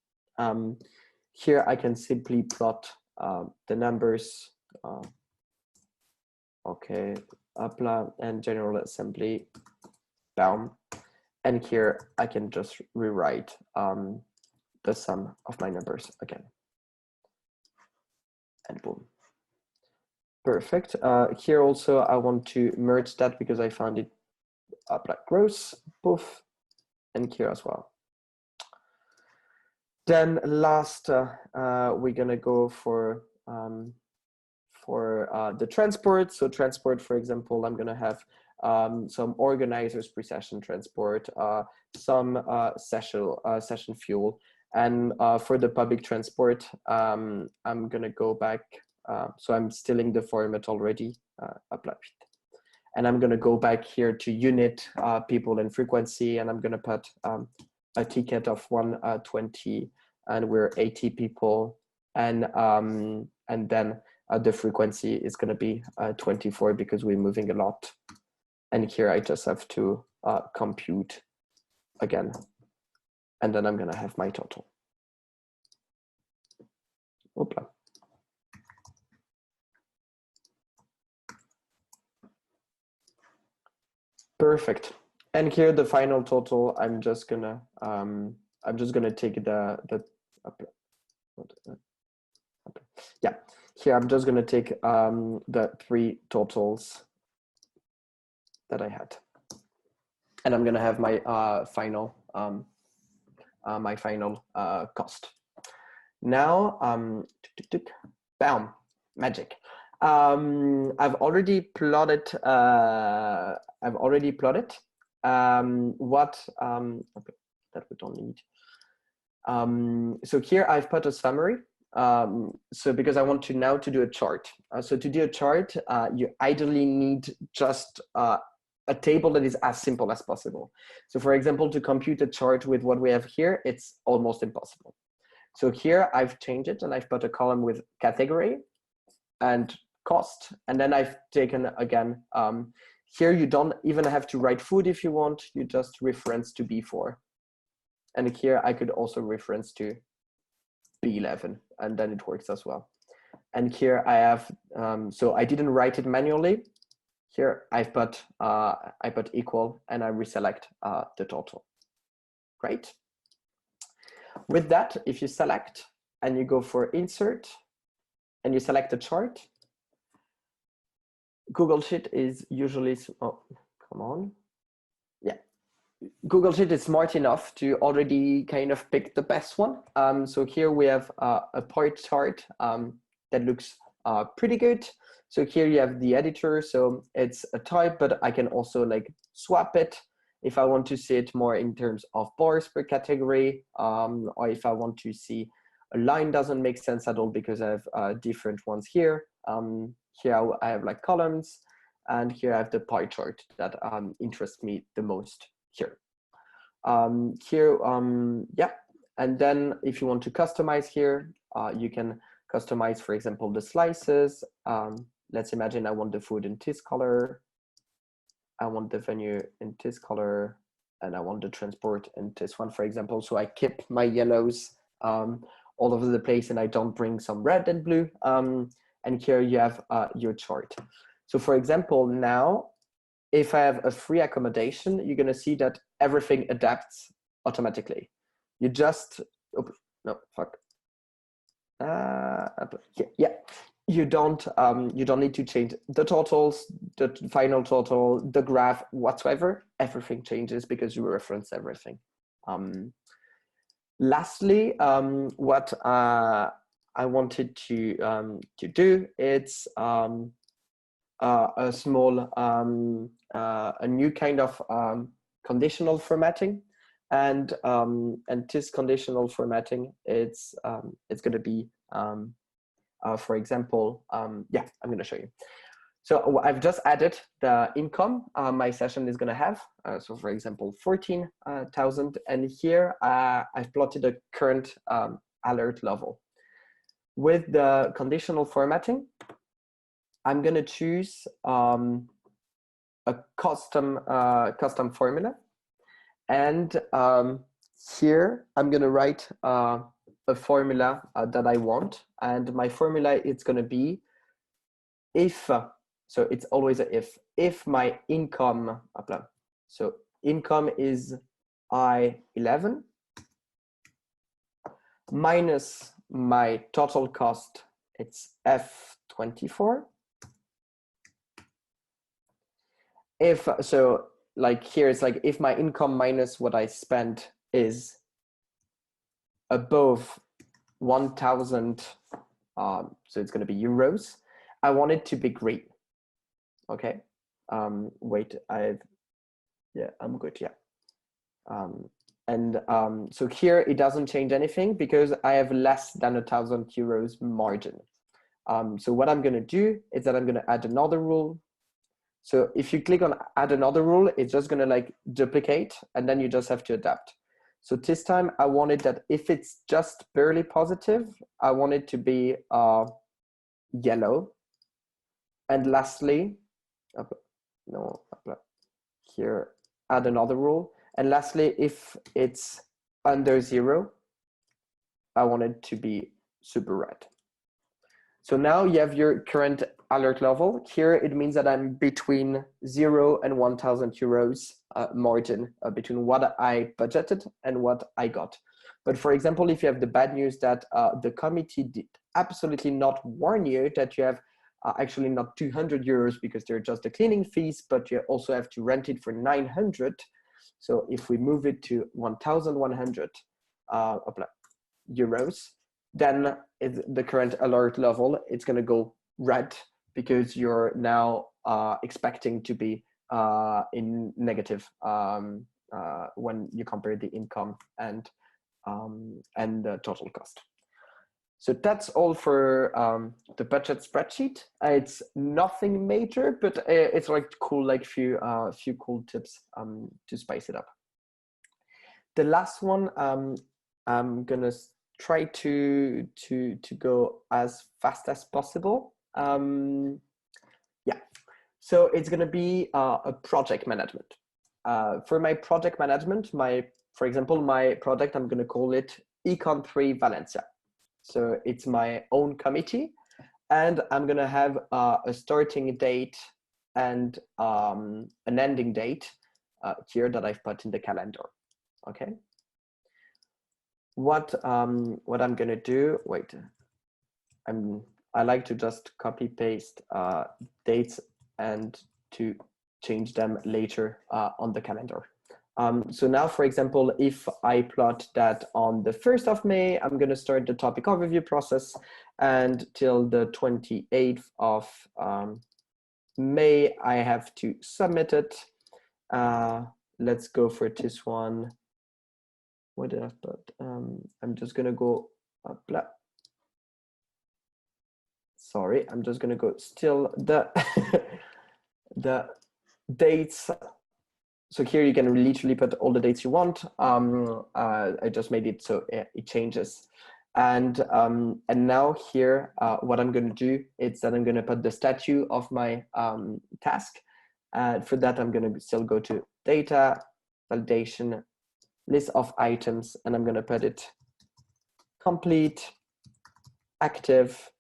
Speaker 1: Here I can simply plot the numbers. Okay, apply and general assembly, boom. And here I can just rewrite the sum of my numbers again. And boom. Perfect. Here also I want to merge that because I found it apply gross, poof, and here as well. Then last, we're gonna go for the transport. So transport, for example, I'm gonna have some organizers pre-session transport, some session fuel. And for the public transport, I'm gonna go back. So I'm stealing the format already, apply. And I'm gonna go back here to unit, people, and frequency, and I'm gonna put a ticket of 120, and we're 80 people, and then the frequency is gonna be 24 because we're moving a lot. And here I just have to compute again, and then I'm gonna have my total. Oopla. Perfect. And here the final total, I'm just gonna take yeah. Here I'm just gonna take the 3 totals that I had, and I'm gonna have my final cost. Now, bam, magic. I've already plotted. What okay, that we don't need. So here I've put a summary. So because I want to now to do a chart. So to do a chart, you ideally need just a table that is as simple as possible. So for example, to compute a chart with what we have here, it's almost impossible. So here I've changed it and I've put a column with category and cost. And then I've taken again, here you don't even have to write food if you want, you just reference to B4. And here I could also reference to B11 and then it works as well. And here I have, so I didn't write it manually. Here I put equal and I reselect the total. Great. With that, if you select and you go for insert and you select a chart, Google Sheet is usually, oh, come on. Yeah. Google Sheet is smart enough to already kind of pick the best one. So here we have a pie chart that looks pretty good. So here you have the editor, so it's a type, but I can also like swap it if I want to see it more in terms of bars per category, or if I want to see a line doesn't make sense at all because I have different ones here. Here I have like columns, and here I have the pie chart that interests me the most here. Yeah, and then if you want to customize here, you can customize, for example, the slices. Let's imagine I want the food in this color, I want the venue in this color, and I want the transport in this one, for example. So I keep my yellows all over the place and I don't bring some red and blue. And here you have your chart. So for example, now, if I have a free accommodation, you're gonna see that everything adapts automatically. You just, oh, no, fuck. Yeah, you don't need to change the totals, the final total, the graph whatsoever. Everything changes because you reference everything. Lastly, what I wanted to do, it's a small a new kind of conditional formatting. And this conditional formatting, it's going to be, for example, yeah, I'm going to show you. So I've just added the income my session is going to have. So for example, 14,000. And here I've plotted a current alert level. With the conditional formatting, I'm going to choose a custom formula. And here I'm going to write a formula that I want. And my formula is going to be if, so it's always a if my income, so income is I11 minus my total cost, it's F24. If, so like here, it's like if my income minus what I spent is above 1,000, so it's going to be euros, I want it to be green. Okay. Wait, yeah, I'm good. Yeah. So here it doesn't change anything because I have less than 1,000 euros margin. So what I'm going to do is that I'm going to add another rule. So if you click on add another rule, it's just going to like duplicate and then you just have to adapt. So this time I wanted that if it's just barely positive, I want it to be yellow. And lastly, here, add another rule. And lastly, if it's under 0, I want it to be super red. So now you have your current alert level. Here it means that I'm between 0 and 1,000 euros margin between what I budgeted and what I got. But for example, if you have the bad news that the committee did absolutely not warn you that you have actually not 200 euros because they're just the cleaning fees, but you also have to rent it for 900. So if we move it to 1,100 euros, then the current alert level, it's going to go red because you're now expecting to be in negative when you compare the income and the total cost. So that's all for the budget spreadsheet. It's nothing major, but it's like cool, like few cool tips to spice it up. The last one I'm gonna try to go as fast as possible. Yeah, so it's going to be a project management. For my project management, for example, my project, I'm going to call it Econ 3 Valencia. So it's my own committee, and I'm going to have a starting date and an ending date here that I've put in the calendar. Okay. What I'm going to do, wait, I like to just copy paste dates and to change them later on the calendar. So now, for example, if I plot that on the 1st of May, I'm going to start the topic overview process, and till the 28th of May, I have to submit it. Let's go for this one. What did I put? I'm just going to go up. Sorry, I'm just going to go still the the dates. So here you can literally put all the dates you want. I just made it so it changes. And now here, what I'm going to do is that I'm going to put the statute of my task. For that, I'm going to still go to data, validation, list of items, and I'm going to put it complete, active,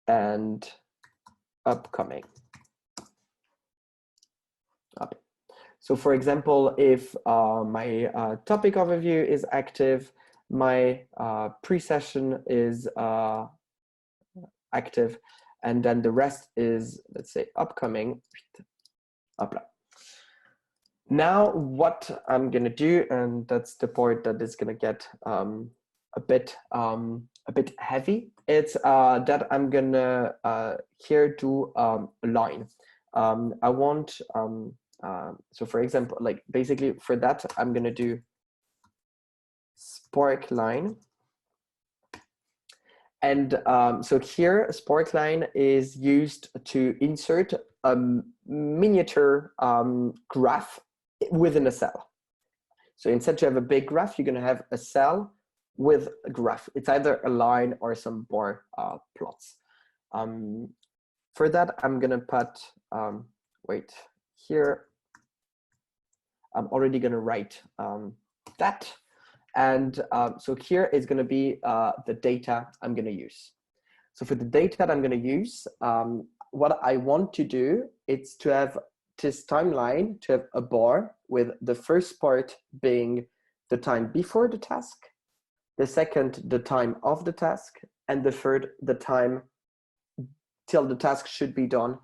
Speaker 1: and upcoming. Okay. So for example, if my topic overview is active, my pre-session is active, and then the rest is, let's say, upcoming. Now what I'm gonna do, and that's the part that is gonna get a bit heavy, it's that I'm gonna here do a line. I want so for example, like basically for that, I'm gonna do spark line. And so here, spark line is used to insert a miniature graph within a cell. So instead to have a big graph, you're gonna have a cell with a graph. It's either a line or some bar plots. For that, I'm gonna put, wait, here, I'm already gonna write that. And so here is gonna be the data I'm gonna use. So for the data that I'm gonna use, what I want to do is to have this timeline, to have a bar with the first part being the time before the task, the second, the time of the task, and the third, the time till the task should be done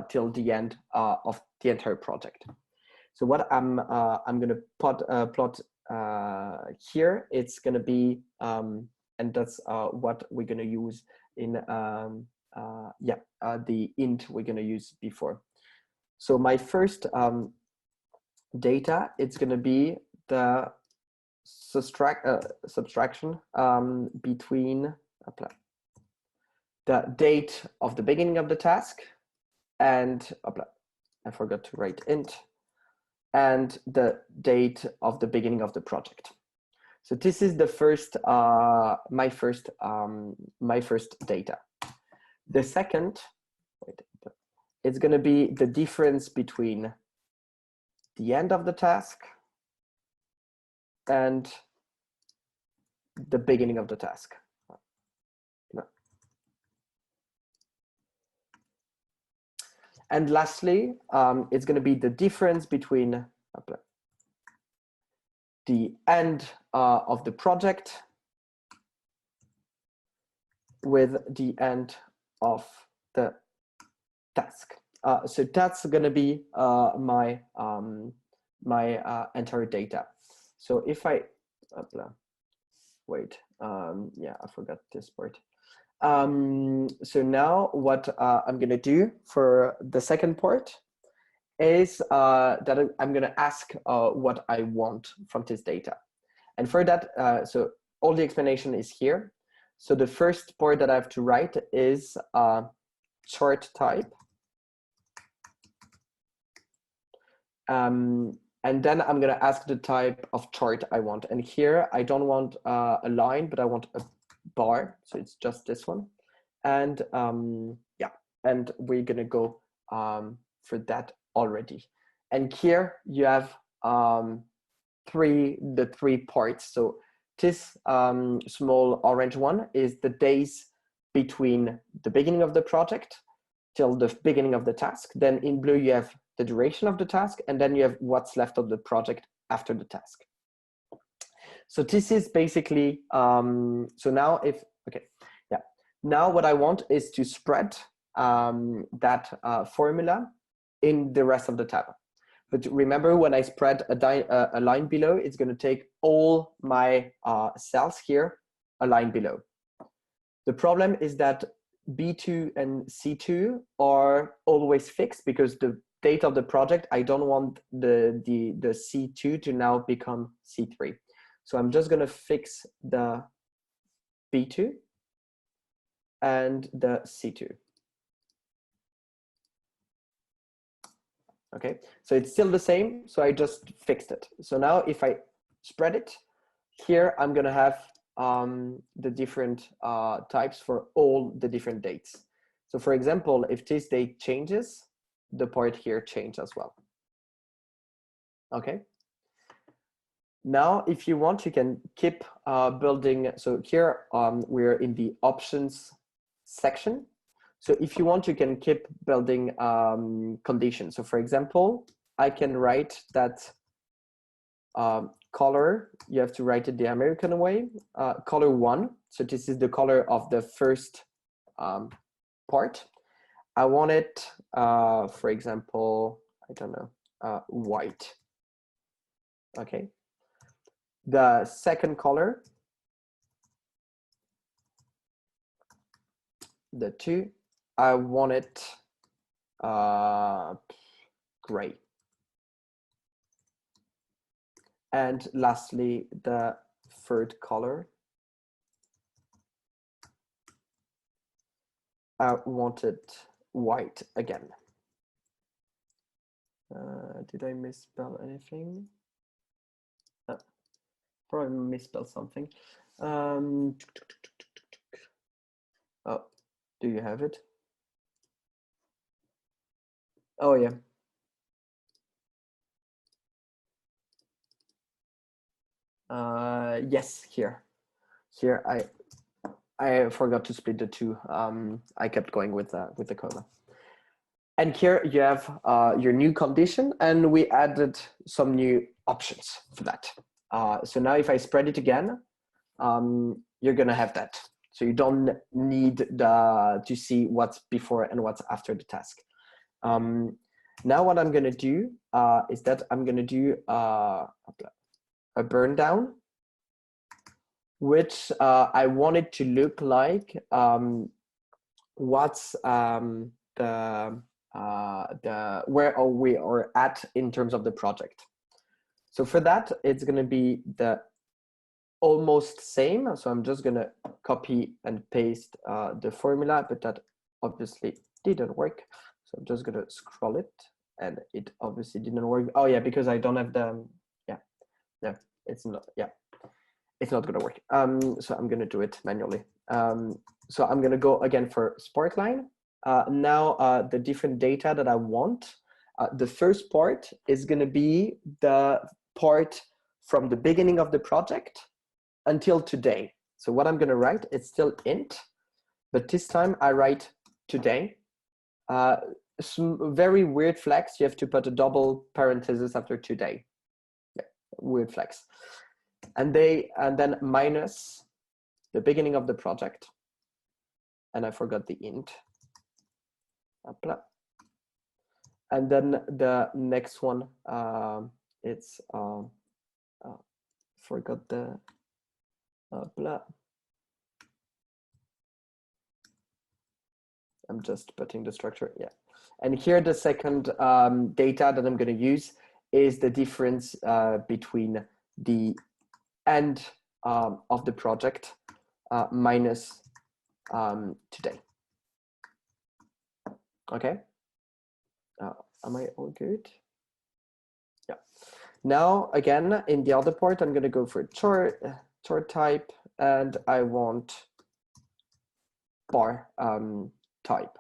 Speaker 1: till the end of the entire project. So what I'm going to plot here, it's going to be, and that's what we're going to use in the int we're going to use before. So my first data, it's going to be the subtraction between the date of the beginning of the task and I forgot to write int, and the date of the beginning of the project. So this is the first my first data. The second, it's going to be the difference between the end of the task and the beginning of the task. And lastly, it's going to be the difference between the end of the project with the end of the task. So that's going to be my entire data. So if I wait, yeah, I forgot this part. So now what I'm going to do for the second part is that I'm going to ask what I want from this data. And for that, so all the explanation is here. So the first part that I have to write is chart type. And then I'm going to ask the type of chart I want. And here I don't want a line, but I want a bar, so it's just this one. And yeah, and we're gonna go for that already. And here you have the three parts. So this small orange one is the days between the beginning of the project till the beginning of the task. Then in blue you have the duration of the task, and then you have what's left of the project after the task. So this is basically, so now if, okay, yeah. Now what I want is to spread that formula in the rest of the tab. But remember, when I spread a line below, it's going to take all my cells here a line below. The problem is that B2 and C2 are always fixed because the date of the project, I don't want the C2 to now become C3. So I'm just going to fix the B2 and the C2. Okay, so it's still the same, so I just fixed it. So now if I spread it, here I'm gonna have the different types for all the different dates. So for example, if this date changes, the part here changes as well. Okay. Now, if you want, you can keep building. So here we're in the options section. So if you want, you can keep building conditions. So for example, I can write that color, you have to write it the American way, color 1. So this is the color of the first part. I want it, for example, I don't know, white. Okay. The second color, the 2, I want it gray. And lastly, the third color, I want it white again. Did I misspell anything? Probably misspelled something. Oh, do you have it? Oh yeah. Yes, here I forgot to split the two. I kept going with the comma. And here you have your new condition, and we added some new options for that. So now if I spread it again, you're gonna have that. So you don't need to see what's before and what's after the task. Now what I'm gonna do is that I'm gonna do a burn down, which I want it to look like what's where we are at in terms of the project. So for that, it's going to be the almost same. So I'm just going to copy and paste the formula, but that obviously didn't work. So I'm just going to scroll it, and it obviously didn't work. Oh yeah, because I don't have the, yeah, it's not, yeah, it's not going to work. So I'm going to do it manually. So I'm going to go again for Sparkline. Now the different data that I want, the first part is going to be the part from the beginning of the project until today. So what I'm going to write, it's still int, but this time I write today. Some very weird flex. You have to put a double parenthesis after today. Yeah, weird flex. And then minus the beginning of the project. And I forgot the int. And then the next one, it's forgot the I'm just putting the structure, yeah. And here the second data that I'm going to use is the difference between the end of the project minus today. Okay. Am I all good? Yeah. Now again, in the other part, I'm going to go for chart type, and I want bar type.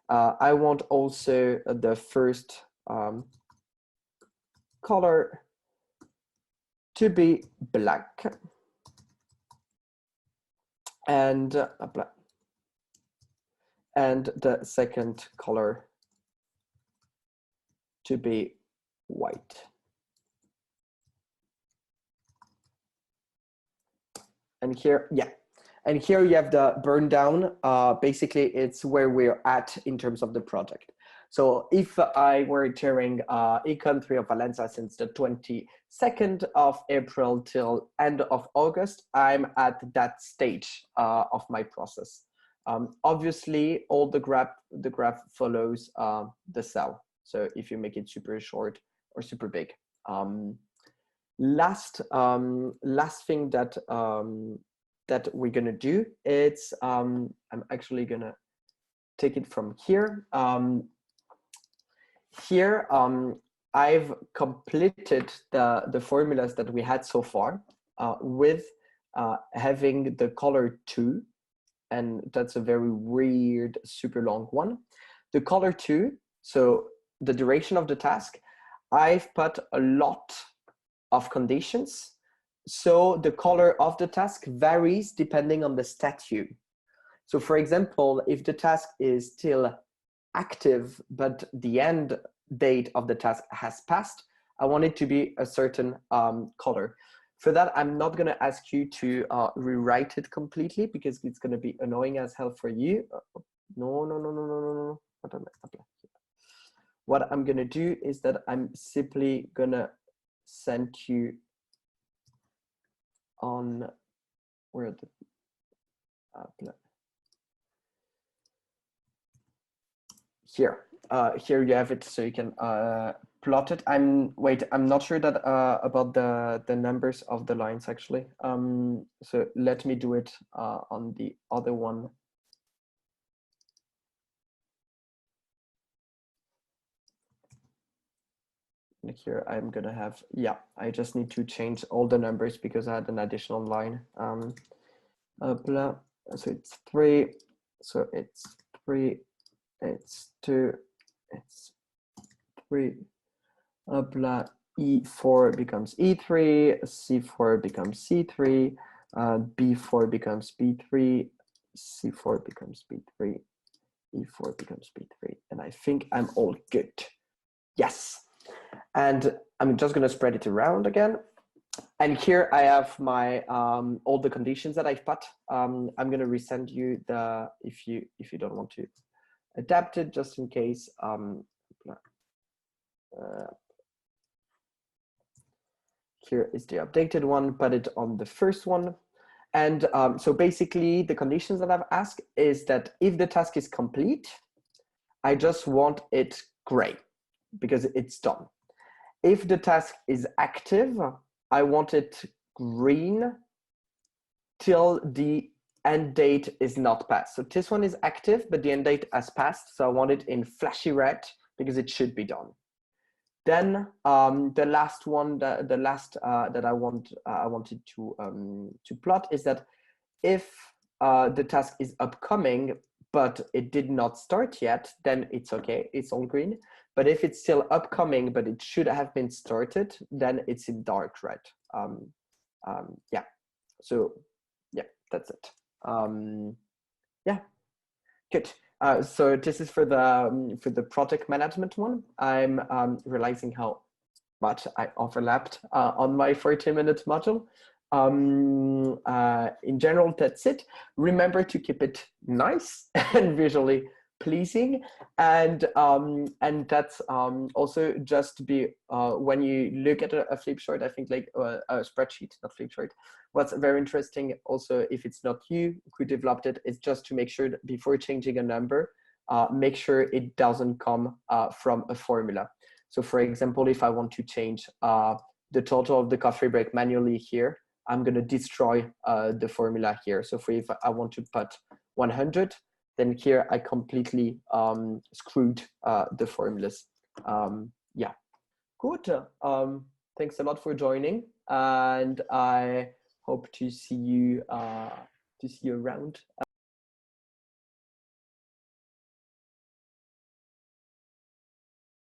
Speaker 1: I want also the first color to be black, and the second color to be white. And here, yeah. And here you have the burn down. Basically, it's where we're at in terms of the project. So if I were touring Econ 3 of Valencia since the 22nd of April till end of August, I'm at that stage of my process. Obviously, all the graph follows the cell. So if you make it super short or super big. Last thing that that we're gonna do, it's I'm actually gonna take it from here. Here I've completed the formulas that we had so far with having the color 2, and that's a very weird, super long one. The color 2, so the duration of the task, I've put a lot of conditions. So the color of the task varies depending on the statute. So for example, if the task is still active, but the end date of the task has passed, I want it to be a certain color. For that, I'm not going to ask you to rewrite it completely because it's going to be annoying as hell for you. No. What I'm going to do is that I'm simply going to send you on where the here you have it, so you can plot it. I'm not sure that about the numbers of the lines actually. So let me do it on the other one. And here I'm gonna have, yeah, I just need to change all the numbers because I had an additional line. So it's 3, so it's 3, it's 2, it's 3, blah, E4 becomes E3, C4 becomes C3, B4 becomes B3, C4 becomes B3, E4 becomes B3, and I think I'm all good. Yes. And I'm just going to spread it around again. And here I have my all the conditions that I've put. I'm going to resend you the if you don't want to adapt it, just in case. Here is the updated one. Put it on the first one. And so basically, the conditions that I've asked is that if the task is complete, I just want it gray because it's done. If the task is active, I want it green till the end date is not passed. So this one is active, but the end date has passed. So I want it in flashy red because it should be done. Then the last one, the last that I wanted to plot is that if the task is upcoming, but it did not start yet, then it's okay, it's all green. But if it's still upcoming, but it should have been started, then it's in dark red. Yeah, so yeah, that's it. Yeah, good. So this is for the project management one. I'm realizing how much I overlapped on my 40-minute module. In general, that's it. Remember to keep it nice and visually pleasing, and that's also just to be when you look at a flip chart, I think like a spreadsheet, not flip chart. What's very interesting also, if it's not you who developed it, is just to make sure that before changing a number, make sure it doesn't come from a formula. So for example, if I want to change the total of the coffee break manually here, I'm going to destroy the formula here. So if I want to put 100, then here I completely screwed the formulas. Yeah, good. Thanks a lot for joining, and I hope to see you around.